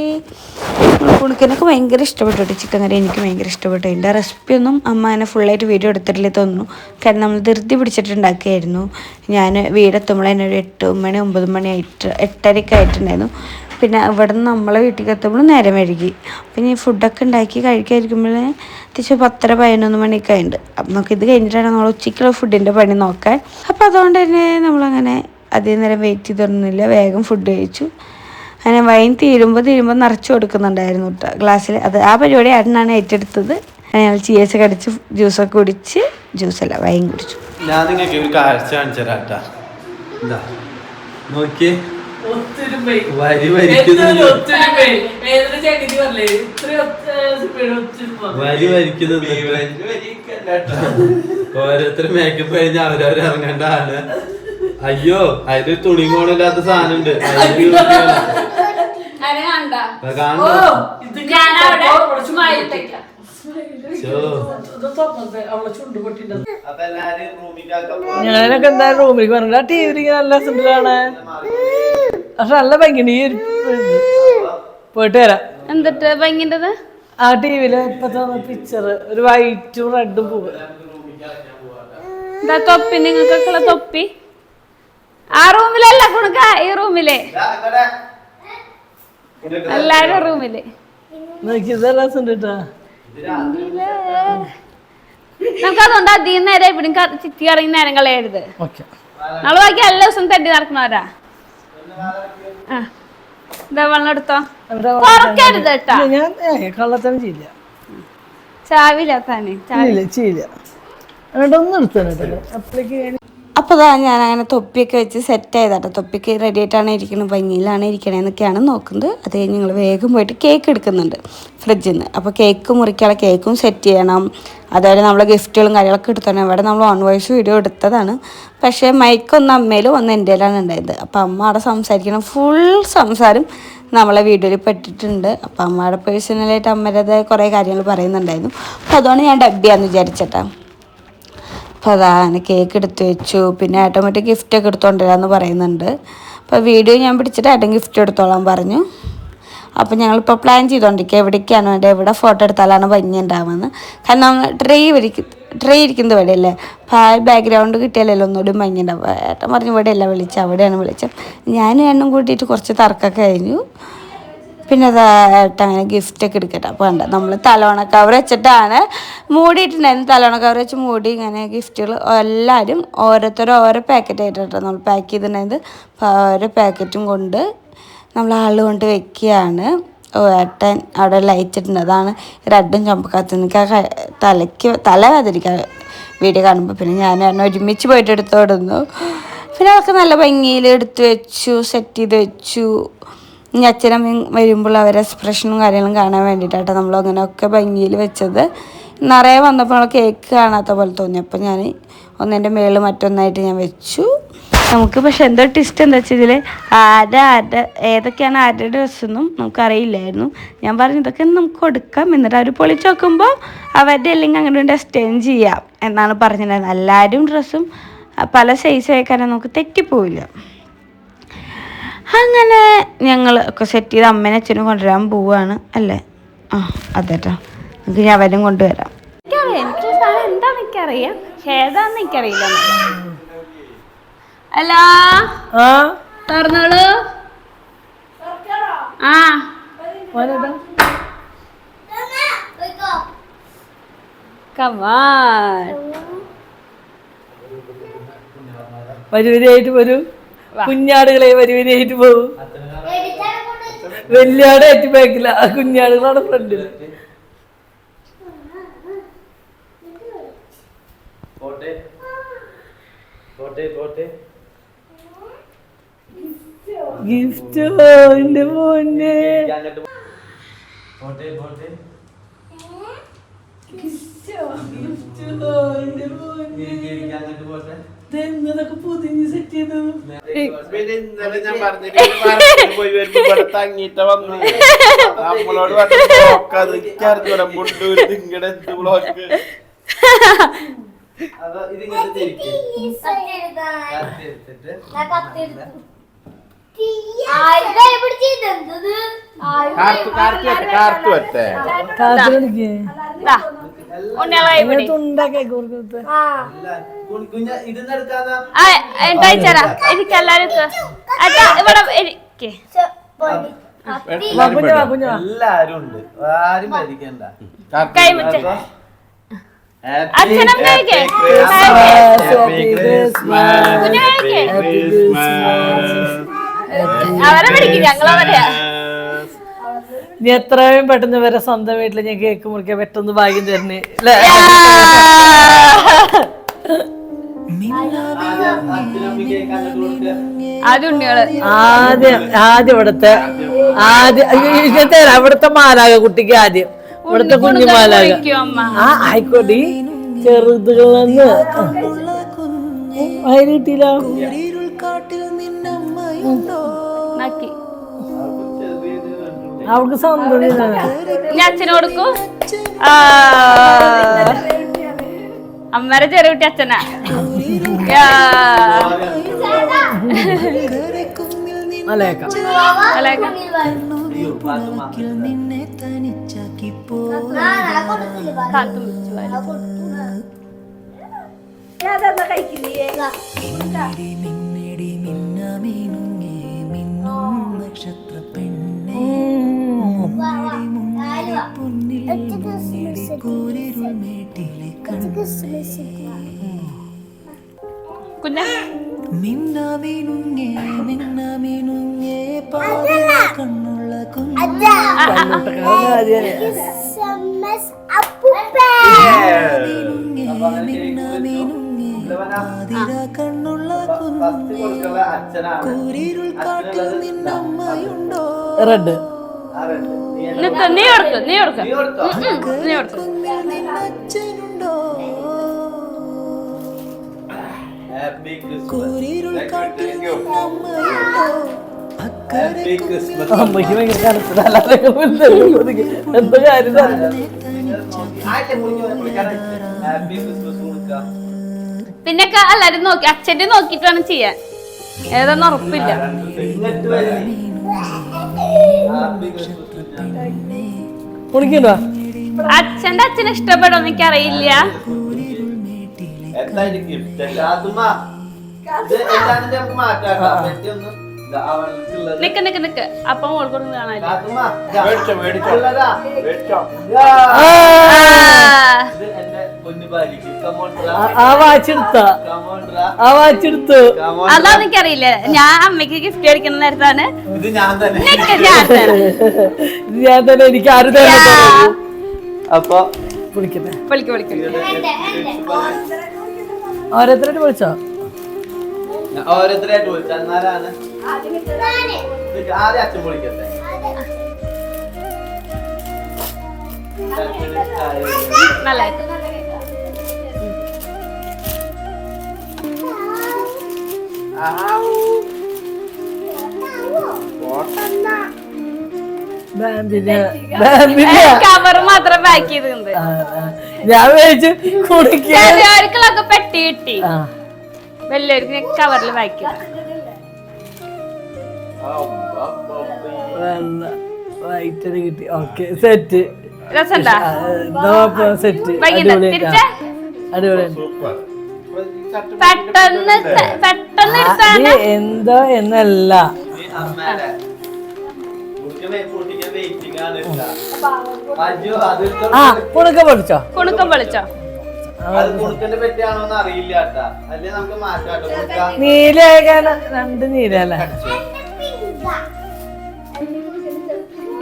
Speaker 2: കുണുക്കനൊക്കെ ഭയങ്കര ഇഷ്ടപ്പെട്ടു ചിക്കൻ കറി, എനിക്ക് ഭയങ്കര ഇഷ്ടപ്പെട്ടു. അതിൻ്റെ റെസിപ്പിയൊന്നും അമ്മ എന്നെ ഫുള്ളായിട്ട് വീഡിയോ എടുത്തിട്ടില്ലേ തോന്നുന്നു, കാരണം നമ്മൾ ധൃതി പിടിച്ചിട്ടുണ്ടാക്കിയായിരുന്നു. ഞാൻ വീടെത്തുമ്പോൾ തന്നെ ഒരു 8 മണി 9 മണി 8:30 ആയിട്ടുണ്ടായിരുന്നു. പിന്നെ ഇവിടെ നിന്ന് നമ്മളെ വീട്ടിലേക്ക് എത്തുമ്പോൾ നേരം വൈകി. പിന്നെ ഈ ഫുഡൊക്കെ ഉണ്ടാക്കി കഴിക്കാതിരിക്കുമ്പോൾ അത്യാവശ്യം 10:30 11 മണിയൊക്കെ ആയിട്ടുണ്ട്. അപ്പം നമുക്ക് ഇത് കഴിഞ്ഞിട്ടാണ് നമ്മൾ ഉച്ചയ്ക്കുള്ള ഫുഡിൻ്റെ പണി നോക്കാൻ. അപ്പോൾ അതുകൊണ്ട് തന്നെ നമ്മളങ്ങനെ അധികം നേരം വെയിറ്റ് ചെയ്തൊന്നുമില്ല, വേഗം ഫുഡ് കഴിച്ചു. അങ്ങനെ വൈൻ തീരുമ്പോൾ നിറച്ച് കൊടുക്കുന്നുണ്ടായിരുന്നു കേട്ടോ ഗ്ലാസ്സിൽ. ആ പരിപാടി ഏട്ടനാണ് ഏറ്റെടുത്തത്. ഞങ്ങൾ ചീസ് കടിച്ച് ജ്യൂസൊക്കെ കുടിച്ച്, ജ്യൂസല്ല വൈൻ കുടിച്ചു.
Speaker 3: ഞാൻ നിങ്ങൾക്ക് ഒരു കാഴ്ച കാണിച്ചു തരാട്ടാ. നോക്കിയേ, വരി വരിക്കുന്നത് ഓരോരുത്തർ മേക്കപ്പ് കഴിഞ്ഞ് അവരവർ ഇറങ്ങേണ്ടതാണ്. അയ്യോ അതില് തുണി കോണില്ലാത്ത സാധനം ഉണ്ട്.
Speaker 1: ഞാനൊക്കെ എന്താ റൂമിലേക്ക് പറഞ്ഞില്ല, ടി വി നല്ല രസമുണ്ട് കാണാൻ. പക്ഷെ നല്ല ഭംഗിയുണ്ട്. ഈ പോയിട്ട് വരാം.
Speaker 2: എന്നിട്ട് ഭംഗിണ്ടത്
Speaker 1: ആ ടി വിയില് ഇപ്പത്തെ പിക്ചർ ഒരു വൈറ്റും റെഡും പൂവ്.
Speaker 2: തൊപ്പി, നിങ്ങൾക്കൊക്കെയുള്ള തൊപ്പി ആ റൂമിലല്ല കുണുക്ക, ഈ റൂമില് എല്ലാരും റൂമില്
Speaker 1: നോക്കിയത് രസമുണ്ട് കേട്ടാ.
Speaker 2: നമുക്കതുകൊണ്ട് അധികം നേരം എവിടെയും ചിറ്റി ഇറങ്ങി നേരം കളയരുത്. നമ്മള് ബാക്കി എല്ലാ ദിവസവും തട്ടി നടക്കണവരാ. എന്താ വെള്ളം എടുത്തോ, തുറക്കരുത് കേട്ടാ.
Speaker 1: ഞാൻ കള്ളത്തനം ചെയ്യില്ല,
Speaker 2: ചാവില്ല തന്നെ
Speaker 1: ചെയ്യില്ല. എന്നിട്ടൊന്നും എടുത്തോ അപ്പഴേക്ക്.
Speaker 2: അപ്പോൾ അതാ ഞാൻ അങ്ങനെ തൊപ്പിയൊക്കെ വെച്ച് സെറ്റ് ആയതാട്ടോ. തൊപ്പിക്ക് റെഡി ആയിട്ടാണ് ഇരിക്കുന്നത്, ഭംഗിയിലാണ് ഇരിക്കണേന്നൊക്കെയാണ് നോക്കുന്നത്. അത് കഴിഞ്ഞ് ഞങ്ങൾ വേഗം പോയിട്ട് കേക്ക് എടുക്കുന്നുണ്ട് ഫ്രിഡ്ജിൽ നിന്ന്. അപ്പോൾ കേക്ക് മുറിക്കാനുള്ള കേക്കും സെറ്റ് ചെയ്യണം. അതുപോലെ നമ്മളെ ഗിഫ്റ്റുകളും കാര്യങ്ങളൊക്കെ എടുത്താണ്. ഇവിടെ നമ്മൾ ഓൺ വോയിസ് വീഡിയോ എടുത്തതാണ്, പക്ഷേ മൈക്കൊന്ന് അമ്മയിലും ഒന്ന് എൻ്റെയിലാണ് ഉണ്ടായത്. അപ്പോൾ അമ്മ അവിടെ സംസാരിക്കണം, ഫുൾ സംസാരം നമ്മളെ വീഡിയോയിൽ പെട്ടിട്ടുണ്ട്. അപ്പോൾ അമ്മയുടെ പേഴ്സണലായിട്ട് അമ്മയുടെ കുറേ കാര്യങ്ങൾ പറയുന്നുണ്ടായിരുന്നു. അപ്പോൾ അതുകൊണ്ട് ഞാൻ ഡബ് ചെയ്യാമെന്ന് വിചാരിച്ചിട്ടാണ്. അപ്പോൾ അതാണ് കേക്ക് എടുത്ത് വെച്ചു. പിന്നെ ഓട്ടോമാറ്റിക് ഗിഫ്റ്റൊക്കെ എടുത്തോണ്ടിരാന്ന് പറയുന്നുണ്ട്. അപ്പോൾ വീഡിയോ ഞാൻ പിടിച്ചിട്ട് ഏട്ടൻ ഗിഫ്റ്റ് എടുത്തോളാൻ പറഞ്ഞു. അപ്പോൾ ഞങ്ങളിപ്പോൾ പ്ലാൻ ചെയ്തുകൊണ്ടിരിക്കുക എവിടേക്കാണ് വേണ്ടത്, എവിടെ ഫോട്ടോ എടുത്താലാണ് ഭംഗി ഉണ്ടാവുമെന്ന്. കാരണം ട്രീ ഇരിക്കുന്നത് ഇവിടെ അല്ലേ, അപ്പോൾ ആ ബാക്ക്ഗ്രൗണ്ട് കിട്ടിയാലല്ലോ ഒന്നുകൂടി ഭംഗി ഉണ്ടാവും. ഏട്ടൻ പറഞ്ഞു ഇവിടെയല്ല വിളിച്ചത്, അവിടെയാണ് വിളിച്ചത്. ഞാനും എണ്ണം കൂട്ടിയിട്ട് കുറച്ച് തർക്കമൊക്കെ കഴിഞ്ഞു. പിന്നെ അതായിട്ട് അങ്ങനെ ഗിഫ്റ്റൊക്കെ എടുക്കട്ടെ. അപ്പോൾ വേണ്ട, നമ്മൾ തലോണ കവർ വെച്ചിട്ടാണ് മൂടിയിട്ടുണ്ടായിരുന്നു. തലോണ കവർ വെച്ച് മൂടി ഇങ്ങനെ ഗിഫ്റ്റുകൾ എല്ലാവരും ഓരോരുത്തരും ഓരോ പാക്കറ്റ് ആയിട്ടോ നമ്മൾ പാക്ക് ചെയ്തിട്ടുണ്ടായത്. അപ്പോൾ ഓരോ പാക്കറ്റും കൊണ്ട് നമ്മൾ ആള് കൊണ്ട് വെക്കുകയാണ്. ഏട്ടൻ അവിടെ ലൈറ്റ് ഇട്ടുണ്ട്, അതാണ് റെഡും ചുമക്കാത്ത എനിക്ക് തല വേദനിക്കാൻ വീഡിയോ കാണുമ്പോൾ. പിന്നെ ഞാൻ ഒരുമിച്ച് പോയിട്ട് എടുത്തോടുന്നു. പിന്നെ അതൊക്കെ നല്ല ഭംഗിയിൽ എടുത്ത് വെച്ചു, സെറ്റ് ചെയ്ത് വെച്ചു. ഇനി അച്ഛനും വരുമ്പോൾ അവരെ എക്സ്പ്രഷനും കാര്യങ്ങളും കാണാൻ വേണ്ടിയിട്ടാണ് നമ്മൾ അങ്ങനെയൊക്കെ ഭംഗിയിൽ വെച്ചത്. നിറയെ വന്നപ്പോൾ നമ്മൾ കേക്ക് കാണാത്ത പോലെ തോന്നി. അപ്പോൾ ഞാൻ ഒന്നിൻ്റെ മേളിൽ മറ്റൊന്നായിട്ട് ഞാൻ വെച്ചു. നമുക്ക് പക്ഷെ എന്തോ ട്വിസ്റ്റ് എന്താ വെച്ചാൽ ഇതിൽ ഏതൊക്കെയാണ് ആരുടെ ഡ്രസ്സൊന്നും നമുക്കറിയില്ലായിരുന്നു. ഞാൻ പറഞ്ഞു ഇതൊക്കെ നമുക്ക് കൊടുക്കാം, എന്നിട്ട് അവർ പൊളിച്ച് നോക്കുമ്പോൾ അവരുടെ അല്ലെങ്കിൽ അങ്ങനെ എക്സ്ചേഞ്ച് ചെയ്യാം എന്നാണ് പറഞ്ഞിട്ടുണ്ടായിരുന്നത്. എല്ലാവരും ഡ്രസ്സും പല സൈസ് വയ്ക്കാനും നമുക്ക് തെറ്റിപ്പോവില്ല. അങ്ങനെ ഞങ്ങൾ ഒക്കെ സെറ്റ് ചെയ്ത് അമ്മേനെ അച്ഛനും കൊണ്ടുവരാൻ പോവുകയാണ് അല്ലേ. ആ അതേട്ടോ, നമുക്ക് ഞാൻ അവരും കൊണ്ടുവരാം. എനിക്കറിയാം, എനിക്ക് സാധനം എന്താണെന്ന് എനിക്കറിയാം, പക്ഷേ ഏതാണെന്ന് എനിക്കറിയില്ല. ഹലോ, തുറന്നോളൂ. ആ കമാൻ
Speaker 1: വരിവരിയായിട്ട് വരൂ, കുഞ്ഞാടുകളെ വരിവരിയായിട്ട് പോകും. വലിയ ആടെ ഏറ്റി ബാക്കില്ല, കുഞ്ഞാടുകളാണ് ഫ്രണ്ടില്. ഗിഫ്റ്റോ എന്റെ മോനെ, എന്നതൊക്കെ പൊതിഞ്ഞ് സെറ്റ് ചെയ്തു.
Speaker 2: എനിക്കെല്ലാരും
Speaker 3: എല്ലാരും ഉണ്ട്, ആരും മരിക്കണ്ട.
Speaker 2: അവരെ പഠിക്കും, ഞങ്ങളവരെയാ.
Speaker 1: നീ എത്രയും പെട്ടെന്ന് വരെ സ്വന്തം വീട്ടില് ഞാൻ കേക്ക് മുറിക്കാൻ പെട്ടെന്ന് ഭാഗ്യം തരുന്നേ അല്ലേ. ആദ്യം ഇവിടുത്തെ മാലാക കുട്ടിക്ക് ആദ്യം ഇവിടുത്തെ കുഞ്ഞു മാലാക. ആ ആയിക്കോട്ടെ, ചെറുതുകളെന്ന് വയറ് കിട്ടിയില്ല. അവൾക്ക് സ്വന്തം
Speaker 2: ഞാൻ അച്ഛന് കൊടുക്കൂ. അമ്മേരെ ചെറിയ കുട്ടി അച്ഛനാ. കുഞ്ഞാ
Speaker 1: റെഡ്
Speaker 2: നീ കൊടുക്ക
Speaker 1: അമ്മയ്ക്ക് ഭയങ്കര കനത്തില്ല എന്താ കാര്യം
Speaker 2: പിന്നെ എല്ലാരും നോക്കി അച്ഛന്റെ നോക്കിട്ട് വേണം ചെയ്യാൻ. ഏതാന്ന് ഉറപ്പില്ല.
Speaker 1: കുടിക്കണ്ടോ?
Speaker 2: അച്ഛന്റെ അച്ഛനെ ഇഷ്ടപ്പെടുമെന്ന് എനിക്കറിയില്ല. നിക്ക് അപ്പൊ മോൾ കൊടുത്ത് കാണാനില്ല. അതാ എനിക്കറിയില്ല. ഞാൻ അമ്മയ്ക്ക് ഗിഫ്റ്റ് അടിക്കുന്ന നേരത്താണ്
Speaker 1: ഞാൻ തന്നെ എനിക്ക് ആരും
Speaker 3: അപ്പൊ
Speaker 1: ഓരോരുത്തരായിട്ട് വിളിച്ചോ?
Speaker 3: ഓരോരുത്തരായിട്ട് വിളിച്ചു. എന്നാലാണ് ആദ്യം അച്ഛൻ വിളിക്കട്ടെ.
Speaker 2: നല്ലതായിട്ട് കവർ മാത്രം പാക്ക് ചെയ്തിട്ടുണ്ട്.
Speaker 1: ഞാൻ വിളിച്ചു
Speaker 2: ചെറിയവർക്കുള്ളൊക്കെ പെട്ടി കിട്ടി, വലിയവർക്ക് കവറിൽ പാക്ക് ചെയ്ത.
Speaker 1: കിട്ടി. Okay set.
Speaker 2: രസമുണ്ടാ?
Speaker 1: സെറ്റ് അടിപൊളിയാണ്.
Speaker 2: പെട്ടെന്ന്
Speaker 1: എന്തോ എന്നല്ല കുണുക്കം പൊളിച്ചോ?
Speaker 2: കുണുക്കം പൊളിച്ചോ?
Speaker 1: നീല രണ്ട് നീലല്ലേ?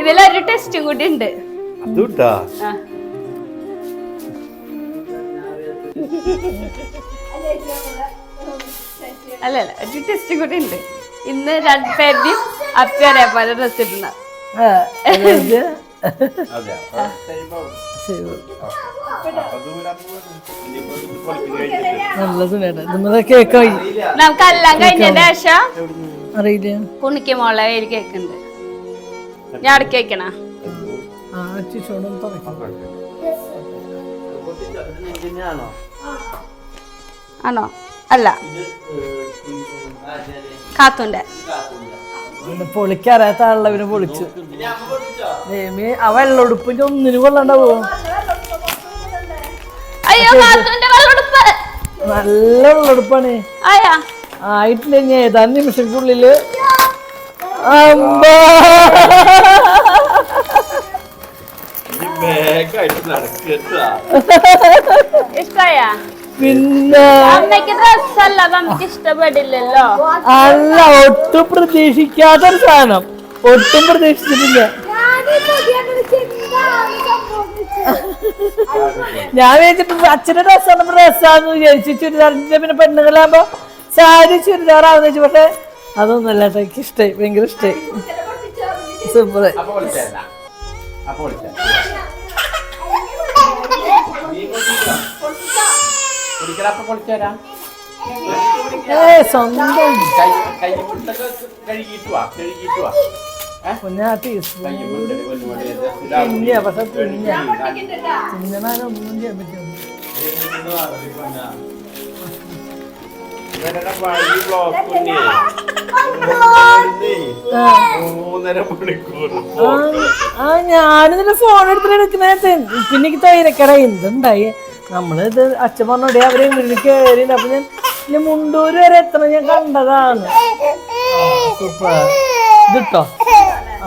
Speaker 2: ഇതിലൊരു ടെസ്റ്റും കൂടി ഉണ്ട്. അല്ലല്ല, ഒരു ടെസ്റ്റും കൂടി ഉണ്ട്. ഇന്ന് രണ്ടുപേരുടെയും അപ്പി ഒരേപോലെ ഡ്രസ് ഇടുന്ന. നമുക്കെല്ലാം കഴിഞ്ഞതിന്റെ ശേഷം
Speaker 1: അറിയില്ല.
Speaker 2: കുണിക്കുമോളെ ഒരു കേക്ക് ഉണ്ട്. ഞാൻ അടുക്കി വെക്കണ ആണോ? അല്ല, കാത്തുന്റെ.
Speaker 1: പൊളിക്കറിയാത്ത ആളുടെ പിന്നെ പൊളിച്ചു. ആ വെള്ളൊടുപ്പിന്റെ ഒന്നിനും കൊള്ളണ്ടാവോ?
Speaker 2: അയ്യോ, കാത്തുന്റെ വെള്ളൊടുപ്പ്
Speaker 1: നല്ല വെള്ളൊടുപ്പാണ്. ആയിട്ടില്ല, ഇനി ഏതാനും നിമിഷത്തിനുള്ളില്.
Speaker 2: ഇഷ്ടായ?
Speaker 1: പിന്നെ
Speaker 2: അമ്മയ്ക്ക് ഡ്രസ്സല്ല, നമുക്ക് ഇഷ്ടപ്പെടില്ലല്ലോ.
Speaker 1: അല്ല, ഒട്ടും പ്രതീക്ഷിക്കാത്തൊരു സാധനം. ഒട്ടും പ്രതീക്ഷിച്ചിട്ടില്ല. ഞാൻ വിചാരിച്ചിട്ട് അച്ഛന്റെ ഡ്രസ്സാണ് ഡ്രസ്സാന്ന് വിചാരിച്ചു. ചുരിദാറിന്റെ പിന്നെ പെണ്ണുങ്ങളാകുമ്പോ സാരി ചുരിദാറാവുന്ന വെച്ചു. പക്ഷെ അതൊന്നുമല്ല കേട്ടോ, എനിക്ക് ഇഷ്ടായി, ഭയങ്കര ഇഷ്ടായി. സൂപ്പർ. സ്വന്തം കുഞ്ഞാ ടീസ്പൂൺ പിന്നെ പക്ഷെ കുഞ്ഞനാനൊന്നും ചെയ്യാൻ പറ്റും. ഞാനിതിന്റെ ഫോൺ എടുത്തിട്ട് എടുക്കുന്ന പിന്നെ എനിക്ക് തൈരക്കട എന്തുണ്ടായി. നമ്മളിത് അച്ഛൻ പറഞ്ഞോടെ അവരെ കയറിയില്ല. അപ്പൊ ഞാൻ മുണ്ടൂര് വരെ എത്തണം, ഞാൻ കണ്ടതാണ്. സൂപ്പർ. ഇതിട്ടോ? ആ,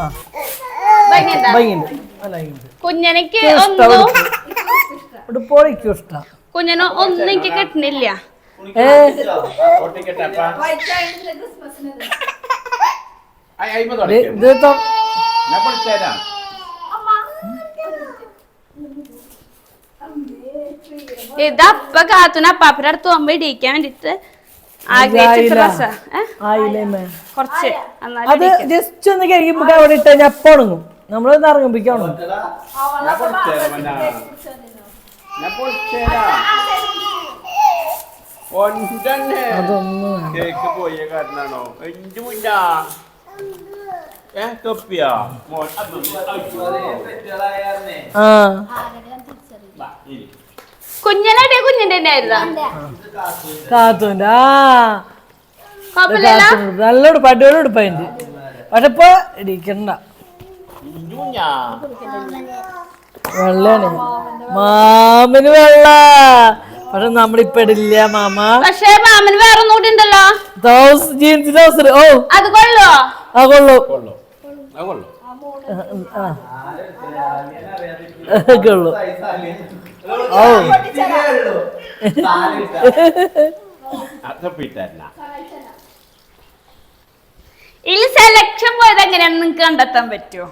Speaker 1: ഭംഗിയുണ്ട്.
Speaker 2: കുഞ്ഞനക്ക്
Speaker 1: ഉടുപ്പോളിക്കും ഇഷ്ടം.
Speaker 2: കുഞ്ഞനോ ഒന്നും എനിക്ക് കിട്ടുന്നില്ല. ഇത് അപ്പ കാത്തുന അപ്പാപ്പന്റെ അടുത്ത് പോകുമ്പോ ഇടിക്കാൻ വേണ്ടിട്ട് ആഗ്രഹിച്ചിട്ട് ഡ്രസ്സാ. കുറച്ച്
Speaker 1: അത് ജസ്റ്റ് ഒന്ന് കഴിയുമ്പോ അവിടെ ഇട്ട് കഴിഞ്ഞാൽ അപ്പൊ ഉണങ്ങും. നമ്മളൊന്ന് ഇറങ്ങുമ്പോഴേക്കും ഉണങ്ങും. അതൊന്നും
Speaker 5: കേക്ക് പോയ കാരണാണോ
Speaker 2: കുഞ്ഞിനെ കുഞ്ഞിന്റെ
Speaker 1: കാത്തൂന്റെ നല്ല ഉടുപ്പ്, അടിപൊളി ഉടുപ്പതിന്റെ. പക്ഷെ ഇപ്പൊ ഇടിക്കണ്ട, വെള്ളാണ് മാമന് വെള്ള. പക്ഷെ നമ്മളിപ്പ ഇടില്ല മാമ.
Speaker 2: പക്ഷെ മാമന് വേറെ ഒന്നും ഉണ്ടല്ലോ,
Speaker 1: ജീൻസ് ട്രൗസർ. ഓ
Speaker 2: അത് കൊള്ളോ?
Speaker 1: ആ കൊള്ളു കൊള്ളു. ഓ
Speaker 2: ഇതിൽ സെലക്ഷൻ പോയത് എങ്ങനെയാണെന്ന് നിങ്ങക്ക് കണ്ടെത്താൻ പറ്റുമോ?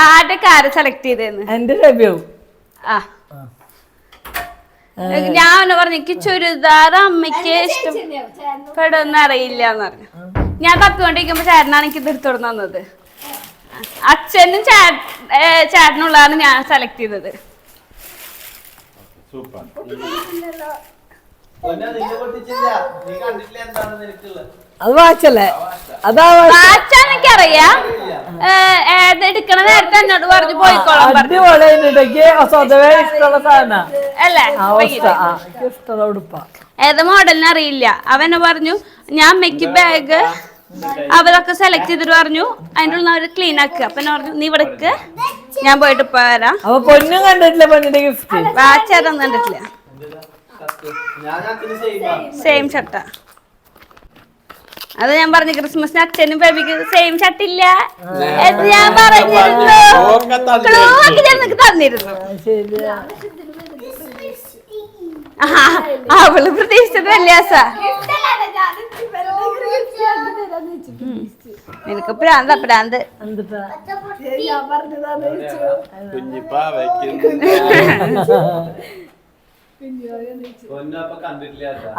Speaker 2: ആദ്യമൊക്കെ ആരെ സെലക്ട് ചെയ്തേന്ന്?
Speaker 1: എന്റെ ലഭ്യവും.
Speaker 2: ആ ഞാൻ പറഞ്ഞു എനിക്ക് ചുരിദാർ അമ്മയ്ക്ക് ഇഷ്ടപ്പെടുന്ന അറിയില്ല എന്ന് പറഞ്ഞു. ഞാൻ തപ്പിക്കൊണ്ടിരിക്കുമ്പോ ചേട്ടനാണ് എനിക്ക് ഇത് എടുത്തു തന്നത്. അച്ഛനും ചേട്ടനുള്ളതാണ് ഞാൻ സെലക്ട് ചെയ്തത്.
Speaker 1: അത് വാച്ചല്ലേ? അതാ
Speaker 2: വാച്ചാന്നൊക്കെ അറിയാം. ഏതെടുക്കണ നേരത്തെ എന്നോട് പറഞ്ഞു പോയിക്കോളാം പറഞ്ഞു.
Speaker 1: സ്വതവേ ഇഷ്ടമുള്ള സാധന
Speaker 2: അല്ലേ?
Speaker 1: ഇഷ്ടമുള്ള ഉടുപ്പാ.
Speaker 2: ഏത് മോഡലിന് അറിയില്ല. അവനെ പറഞ്ഞു ഞാൻ അമ്മയ്ക്ക് ബാഗ് അവരൊക്കെ സെലക്ട് ചെയ്തിട്ട് പറഞ്ഞു അതിൻ്റെ ഉള്ളിൽ അവര് ക്ലീൻ ആക്കുക. അപ്പൊ എന്നെ പറഞ്ഞു നീ ഇവിടേക്ക് ഞാൻ പോയിട്ട് ഇപ്പൊ വരാം.
Speaker 1: അപ്പൊ പൊന്നും കണ്ടിട്ടില്ല, പൊന്നിന്റെ ഗിഫ്റ്റ്
Speaker 2: വാച്ച് അതൊന്നും കണ്ടിട്ടില്ല. സെയിം ഷർട്ടാ. അത് ഞാൻ പറഞ്ഞു ക്രിസ്മസിന് അച്ഛനും ബേബിക്ക് സെയിം ഷർട്ടില്ല എന്ന് ഞാൻ പറഞ്ഞിരുന്നു. ക്ലൂ ഒക്കെ ഞാൻ നിനക്ക് തന്നിരുന്നു.
Speaker 1: ശരിയാ.
Speaker 2: അവള് പ്രതീക്ഷിച്ചത് വല്യാസ. നിനക്ക് പ്രാന്ത് പ്രാന്ത്.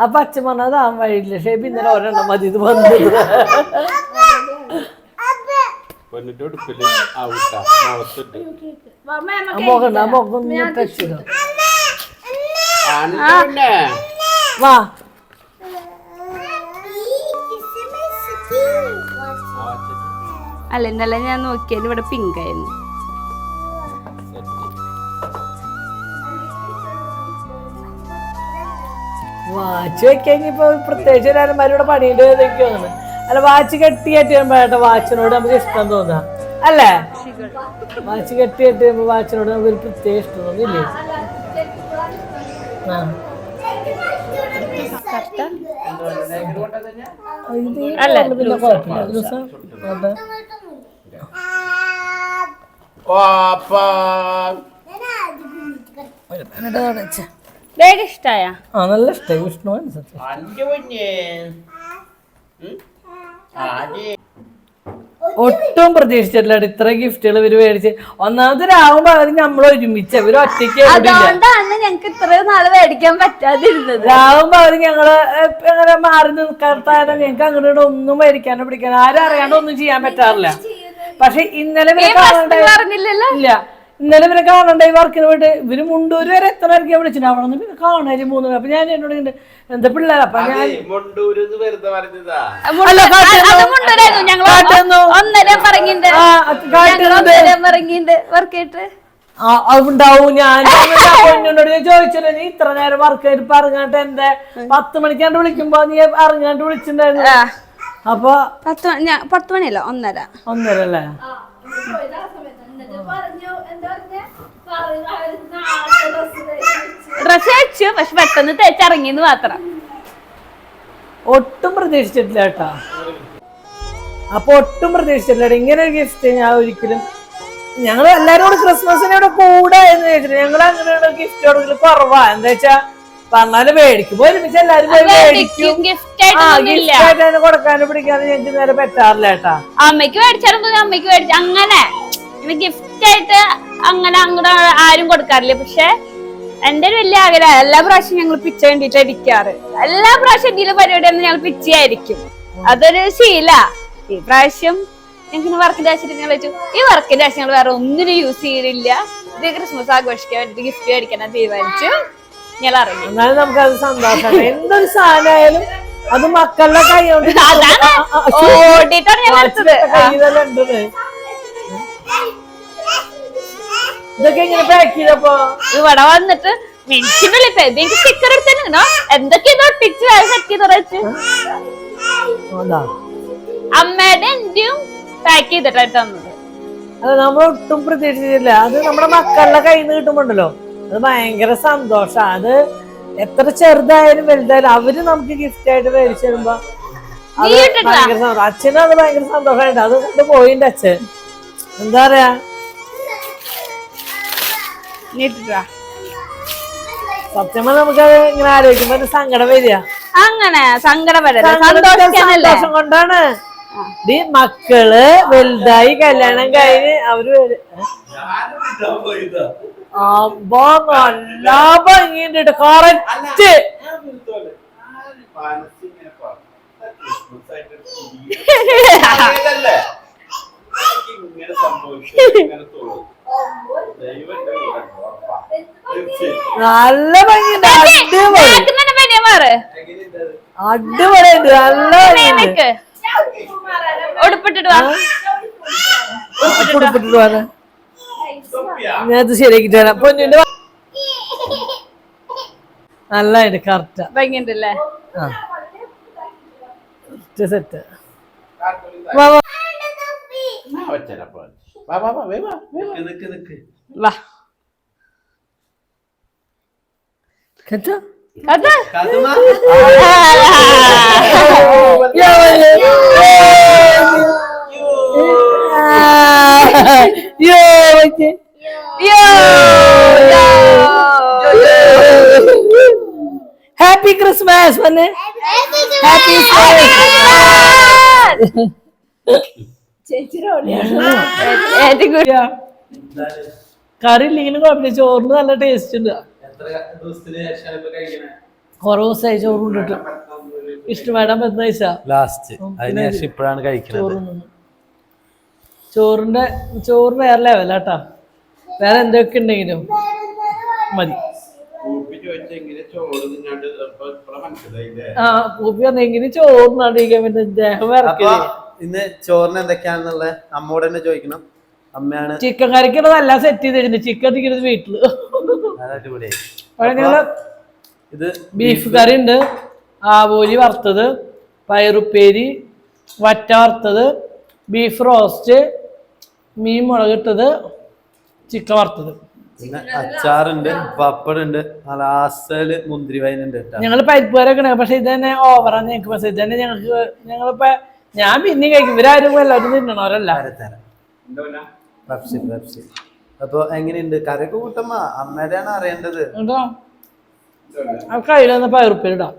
Speaker 1: അപ്പൊ അച്ഛൻ പറഞ്ഞത് ആ വഴിയില്ല. ഷേപ്പ് ഇന്നലെ ഒരെണ്ണം മതി ഇത് വന്നത്. മോക്കണ്ട മോക്കൊന്ന് ടച്ച് ചെയ്തോ. വാ
Speaker 2: അല്ല ഇന്നലെ ഞാൻ നോക്കിയാൽ ഇവിടെ പിങ്ക് ആയിരുന്നു.
Speaker 1: വാച്ച് വെക്കാനിപ്പോ പ്രത്യേകിച്ച് ഒരാളുമാരുടെ പണിയുടെ ഇതൊക്കെയാണ്. അല്ല വാച്ച് കെട്ടി വരുമ്പോഴാട്ടെ വാച്ചിനോട് നമുക്ക് ഇഷ്ടം തോന്നാ അല്ലേ? വാച്ച് കെട്ടി വരുമ്പോ വാച്ചിനോട് നമുക്ക് ഒരു പ്രത്യേക ഇഷ്ടം തോന്നില്ലേ? പിന്നെ കുഴപ്പമില്ല.
Speaker 2: ബാഗ് ഇഷ്ടായ?
Speaker 1: ആ നല്ല ഇഷ്ടമായി. വിഷ്ണു ഒട്ടും പ്രതീക്ഷിച്ചിട്ടില്ല ഇത്ര ഗിഫ്റ്റുകൾ ഇവര് മേടിച്ച്. ഒന്നാമത് രാവുമ്പോ അവര് നമ്മൾ ഒരുമിച്ച് ഇവര് ഒറ്റയ്ക്ക്
Speaker 2: അതുകൊണ്ടാണ് ഞങ്ങക്ക് ഇത്രയും നാള് മേടിക്കാൻ പറ്റാതിരുന്നത്.
Speaker 1: രാവുമ്പോ അവര് ഞങ്ങള് അങ്ങനെ മാറി നിൽക്കാത്ത ഞങ്ങക്ക് അങ്ങോട്ട് ഒന്നും മേടിക്കാനോ പിടിക്കാനോ ആരും അറിയാണ്ട് ഒന്നും ചെയ്യാൻ പറ്റാറില്ല. പക്ഷെ ഇന്നലെ
Speaker 2: പറഞ്ഞില്ലല്ലോ.
Speaker 1: ഇല്ല, ഇന്നലെ ഇവരെ കാണണ്ട ഈ വർക്കിന് പോയിട്ട് ഇവര് മുണ്ടൂര് വരെ എത്ര ഇറക്കിയാ വിളിച്ചിട്ട് അവിടെ നിന്ന് കാണാൻ 3. അപ്പൊ ഞാൻ എന്നോട് എന്താ പിള്ളേർ അപ്പൊ ഞാൻ ഉണ്ടാവും. ഞാൻ എന്നോട് ചോദിച്ചല്ലോ നീ ഇത്ര നേരം വർക്ക് ചെയ്ത് പറഞ്ഞിട്ട് എന്താ 10 മണിക്കാണ്ട് വിളിക്കുമ്പോ നീ അറിഞ്ഞാണ്ട് വിളിച്ചിട്ടുണ്ടായിരുന്നു. അപ്പൊ
Speaker 2: 10 മണിയല്ല 1:30
Speaker 1: അല്ലേ?
Speaker 2: ഡ്രസ് വെച്ചു പക്ഷെ പെട്ടെന്ന് തേച്ചിറങ്ങിന്ന് മാത്രം.
Speaker 1: ഒട്ടും പ്രതീക്ഷിച്ചിട്ടില്ല കേട്ടാ. അപ്പൊ ഒട്ടും പ്രതീക്ഷിച്ചിട്ടില്ല ഇങ്ങനെ ഒരു ഗിഫ്റ്റ്. ഞാൻ ഒരിക്കലും ഞങ്ങൾ എല്ലാരും കൂടെ ക്രിസ്മസിനെ ഇവിടെ കൂടെ എന്ന് ചോദിച്ചിട്ട് ഞങ്ങൾ അങ്ങനെയുള്ള ഗിഫ്റ്റ് കൊടുക്കൽ കുറവാ. എന്താ വെച്ചാ പറഞ്ഞാല് മേടിക്കുമ്പോ ഒരുമിച്ച് എല്ലാരും ഗിഫ്റ്റ് കൊടുക്കാനും പിടിക്കാനും ഞങ്ങൾക്ക് നേരെ പറ്റാറില്ല കേട്ടാ.
Speaker 2: അമ്മയ്ക്ക് മേടിച്ചാലും അമ്മയ്ക്ക് മേടിച്ച അങ്ങനെ ഗിഫ്റ്റ് ആയിട്ട് അങ്ങനെ അങ്ങോട്ട് ആരും കൊടുക്കാറില്ല. പക്ഷെ എന്റെ ഒരു വലിയ ആഗ്രഹം എല്ലാ പ്രാവശ്യം ഞങ്ങൾ പിച്ച വേണ്ടിട്ട് അടിക്കാറ്. എല്ലാ പ്രാവശ്യം എന്തെങ്കിലും പരിപാടിയാണ് ഞങ്ങൾ പിച്ചയായിരിക്കും. അതൊരു ശീല. ഈ പ്രാവശ്യം ഞങ്ങൾക്ക് വർക്കിന്റെ ആവശ്യത്തിൽ ഞങ്ങൾ വെച്ചു ഈ വർക്കിന്റെ ആവശ്യം ഞങ്ങൾ വേറെ ഒന്നിനും യൂസ് ചെയ്തില്ല. ഇത് ക്രിസ്മസ് ആഘോഷിക്കാൻ വേണ്ടിട്ട് ഗിഫ്റ്റ് മേടിക്കാൻ തീരുമാനിച്ചു. ഞങ്ങൾ ഇറങ്ങി.
Speaker 1: എന്നാലും നമുക്കത് സന്തോഷമാണ്. എന്തൊരു സാധനമായാലും അത് മക്കളുടെ കൈ കൊണ്ട്
Speaker 2: അതാണ് ഓടിയിട്ടാണ് ഞാൻ എടുത്തത്.
Speaker 1: ഇതൊക്കെ ഇങ്ങനെ പാക്ക് ചെയ്തപ്പോ
Speaker 2: ഇവിടെ വന്നിട്ട് മിനിറ്റിനുള്ളിൽ എനിക്ക് സ്റ്റിക്കർ എടുത്തോ എന്തൊക്കെ ഒട്ടിച്ച് സെറ്റ് ചെയ്ത് വെച്ച് അമ്മയുടെ എന്റെയും പാക്ക് ചെയ്തിട്ടായിട്ട് തന്നത്.
Speaker 1: അത് നമ്മൾ ഒട്ടും പ്രതീക്ഷിച്ചില്ല. അത് നമ്മുടെ മക്കളുടെ കയ്യിൽ നിന്ന് കിട്ടുമ്പോണ്ടല്ലോ അത് ഭയങ്കര സന്തോഷം. അത് എത്ര ചെറുതായാലും വലുതായാലും അവര് നമുക്ക് ഗിഫ്റ്റ് ആയിട്ട് മേടിച്ചു തരുമ്പോ അത് ഭയങ്കര സന്തോഷം. അച്ഛനും അത് ഭയങ്കര സന്തോഷമായിട്ട് അത് കൊണ്ട് പോയിന്റെ അച്ഛൻ. എന്താ പറയാ, സത്യമാ നമുക്കത് ഇങ്ങനെ ആലോചിക്കുമ്പോ ഒരു സങ്കടം വരിക.
Speaker 2: അങ്ങനെ സങ്കടം വരരുത്,
Speaker 1: സന്തോഷം കൊണ്ടാണ്. ഈ മക്കള് വലുതായി കല്യാണം കഴിഞ്ഞ് അവര് അപ്പൊ നല്ല ഭംഗിയുണ്ട്. കറക്റ്റ് നല്ല ഭംഗിയുണ്ട്. അടിപൊളിയുണ്ട്. നല്ല ഭംഗിയുണ്ട്.
Speaker 2: ഉടുപ്പിട്ടിട്ട്
Speaker 1: ഉടുപ്പിട്ടിട്ട് പോകാൻ ഞാനത് ശരിയാക്കിട്ട് വരാം. പൊന്നിന്റെ നല്ലായിട്ട് കറക്റ്റാ
Speaker 2: ഭംഗിയുണ്ടല്ലേ.
Speaker 1: സെറ്റ്
Speaker 2: വാ
Speaker 1: കേട്ടോ.
Speaker 2: അത്
Speaker 1: ഹാപ്പി ക്രിസ്മസ് വന്നെ. ഹാപ്പി കറി ഇല്ലെങ്കിലും കുഴപ്പമില്ല. ചോറിന് നല്ല ടേസ്റ്റ് ഉണ്ട്. കൊറേ ദിവസമായി ചോറ് കൊണ്ടിട്ട് ഇഷ്ടപ്പെടാൻ പറ്റുന്ന ദിവസാ
Speaker 3: ലാസ്റ്റ് അതിനുശേഷം ഇപ്പോഴാണ് കഴിക്കുന്നത്.
Speaker 1: ചോറ് വേറെ ലെവലാട്ടാ. വേറെ എന്തൊക്കെ ഉണ്ടെങ്കിലും മതി. ആ കൂപ്പി വന്നെങ്കിലും ചോറിനാണ്ടിരിക്കാൻ പറ്റും. ദേഹം ഇറക്കി.
Speaker 3: ഇന്ന് ചോറിന് എന്തൊക്കെയാണെന്നുള്ളത് അമ്മോട് തന്നെ ചോദിക്കണം. അമ്മയാണ്
Speaker 1: ചിക്കൻ കറിക്കുള്ളത് എല്ലാം സെറ്റ് ചെയ്തിട്ടുണ്ട്. ചിക്കൻ ഇരിക്കുന്നത് വീട്ടില്. ഞങ്ങള്
Speaker 3: ഇത്
Speaker 1: ബീഫ് കറി ഉണ്ട്, ആവോലി വറുത്തത്, പയറുപ്പേരി, വറ്റ വറുത്തത്, ബീഫ് റോസ്റ്റ്, മീൻ മുളകിട്ടത്, ചിക്കൻ വറുത്തത്,
Speaker 3: പിന്നെ അച്ചാറുണ്ട്, പപ്പടുണ്ട്, ലാസ്റ്റല് മുന്തിരി വൈനുണ്ട്.
Speaker 1: ഞങ്ങള് പരിപ്പ് കറിയൊക്കെ ഉണ്ട്. പക്ഷെ ഇത് തന്നെ ഓവറാന്ന് ഞങ്ങൾക്ക് മനസ്സിലായി. ഇത് തന്നെ ഞങ്ങളിപ്പോ ഞാൻ പിന്നെയും കഴിക്കും. ഇവരാരും എല്ലാവരും തിന്നണവരല്ല.
Speaker 3: അപ്പൊ എങ്ങനെയുണ്ട് കറിയൊക്കെ കൂട്ടമ്മ? അമ്മേടെയാണ് അറിയേണ്ടത്.
Speaker 1: കേട്ടോ ആ കയ്യിലൊന്ന് പയറുപ്പേരിടാം.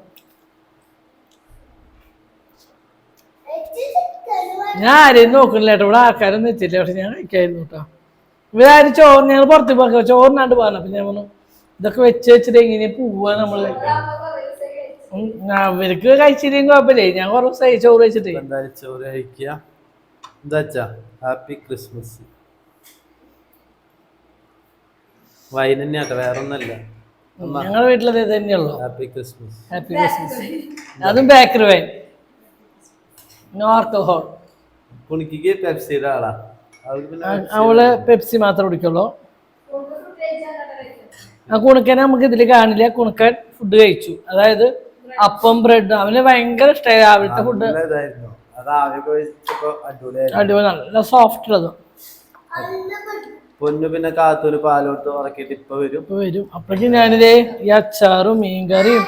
Speaker 1: ഞാൻ ആരെയും നോക്കണില്ല കേട്ടോ. ഇവിടെ ആൾക്കാരൊന്നും എത്തില്ല. പക്ഷെ ഞാൻ കഴിക്കായിരുന്നു കേട്ടോ. ഇവരാരും ചോറ് ഞങ്ങൾ പുറത്തേക്ക് പോകാം. ചോറിനാണ്ട് പോകാൻ. അപ്പൊ ഞാൻ പറഞ്ഞു ഇതൊക്കെ വെച്ചിട്ട് എങ്ങനെയാ പോവാ നമ്മള്. അവർക്ക് കഴിച്ചില്ലെങ്കിൽ കുഴപ്പമില്ലേ. ഞാൻ കുറേ ദിവസമായി ചോറ് വെച്ചിട്ട്.
Speaker 3: എന്തായാലും ചോറ് കഴിക്കുക. എന്താ ഹാപ്പി ക്രിസ്മസ്. വൈൻ തന്നെയാട്ടോ, വേറെ ഒന്നല്ല.
Speaker 1: ഞങ്ങളുടെ വീട്ടിലത് തന്നെയുള്ളൂ.
Speaker 3: Happy Christmas.
Speaker 1: Happy Christmas. അതും ബേക്കറി വൈൻ, നോ ആൽക്കഹോൾ.
Speaker 3: കുണിക്ക് പെപ്സിയുടെ ആളാ.
Speaker 1: അവള് പെപ്സി മാത്രം കുടിക്കുള്ളൂ. ആ കുണുക്കനെ നമുക്ക് ഇതിൽ കാണില്ല. കുണുക്കൻ ഫുഡ് കഴിച്ചു. അതായത് അപ്പം ബ്രെഡ്. അവന് ഭയങ്കര ഇഷ്ടമായി രാവിലത്തെ ഫുഡ്. അടിപൊളി, നല്ല സോഫ്റ്റ് ഉള്ളത്.
Speaker 3: പൊന്നു പിന്നെ കാത്തൂര് പാലോട്ട് ഉറക്കിയിട്ട് ഇപ്പൊ വരും.
Speaker 1: അപ്പോഴേക്കും ഞാനിതേ ഈ അച്ചാറും മീൻകറിയും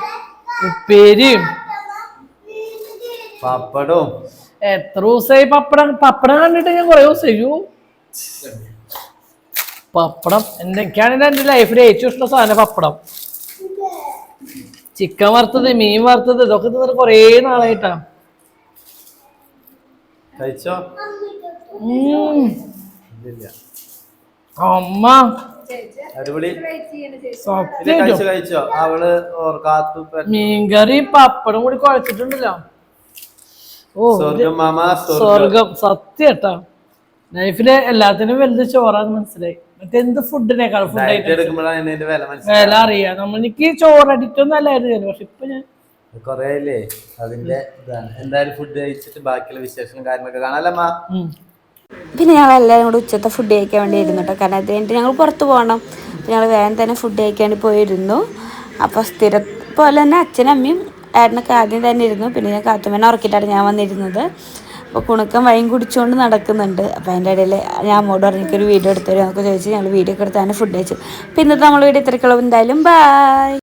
Speaker 1: ഉപ്പേരിയും
Speaker 3: പപ്പടവും.
Speaker 1: എത്ര ദിവസമായി പപ്പടം കണ്ടിട്ട് ഞാൻ കുറെ ദിവസമായി. പപ്പടം എനിക്കാണെങ്കിൽ എൻ്റെ ലൈഫിൽ ഏറ്റവും ഇഷ്ടമുള്ള സാധനം പപ്പടം. ചിക്കൻ വറുത്തത്, മീൻ വറുത്തത്, ഇതൊക്കെ തിന്നിട്ട് കൊറേ നാളായിട്ടാ.
Speaker 3: കഴിച്ചോ?
Speaker 1: അമ്മ
Speaker 3: അടിപൊളി.
Speaker 1: സത്യം
Speaker 3: കഴിച്ചോ? അവള് ഓർക്കാത്തു
Speaker 1: മീൻകറി പപ്പടം കൂടി കുഴച്ചിട്ടുണ്ടല്ലോ. ഓ
Speaker 3: സ്വർഗം മാമ,
Speaker 1: സ്വർഗം സത്യം കേട്ടോ. ലൈഫില് എല്ലാത്തിനും വലുത് ചോറാന്ന് മനസ്സിലായി. മറ്റെന്ത് ഫുഡിനേക്കാൾ വില അറിയാം. എനിക്ക് ചോറ് അഡിക്റ്റൊന്നും അല്ലായിരുന്നു, പക്ഷെ ഇപ്പൊ ഞാൻ
Speaker 3: കൊറേല്ലേ അതിന്റെ ഇതാണ്. എന്തായാലും ഫുഡ് കഴിച്ചിട്ട് ബാക്കിയുള്ള വിശേഷങ്ങളും കാര്യങ്ങളൊക്കെ കാണാലമ്മ.
Speaker 2: പിന്നെ ഞങ്ങൾ എല്ലാവരും കൂടെ ഉച്ചത്തെ ഫുഡ് കഴിക്കാൻ വേണ്ടി ഇരുന്നു കേട്ടോ. കാരണം അത് കഴിഞ്ഞിട്ട് ഞങ്ങൾ പുറത്ത് പോകണം. അപ്പോൾ ഞങ്ങൾ വേഗം തന്നെ ഫുഡ് കഴിക്കാൻ വേണ്ടി പോയിരുന്നു. അപ്പോൾ സ്ഥിരം പോലെ തന്നെ അച്ഛനും അമ്മയും ഏട്ടനൊക്കെ ആദ്യം തന്നെ ഇരുന്നു. പിന്നെ ഞാൻ കാത്തുമ്മേനെ ഉറക്കിയിട്ടാണ് ഞാൻ വന്നിരുന്നത്. അപ്പോൾ കുണുക്കം വൈൻ കുടിച്ചുകൊണ്ട് നടക്കുന്നുണ്ട്. അപ്പോൾ അതിൻ്റെ ഇടയിൽ ഞാൻ അമ്മോട് പറഞ്ഞിട്ടൊരു വീഡിയോ എടുത്തു തരുമോ എന്നൊക്കെ ചോദിച്ച് ഞങ്ങൾ വീഡിയോ ഒക്കെ എടുത്താണ് ഫുഡ് കഴിച്ചു. അപ്പോൾ ഇന്നത്തെ നമ്മൾ വീഡിയോ ഇത്രയ്ക്കുള്ളൂ. എന്തായാലും ബൈ.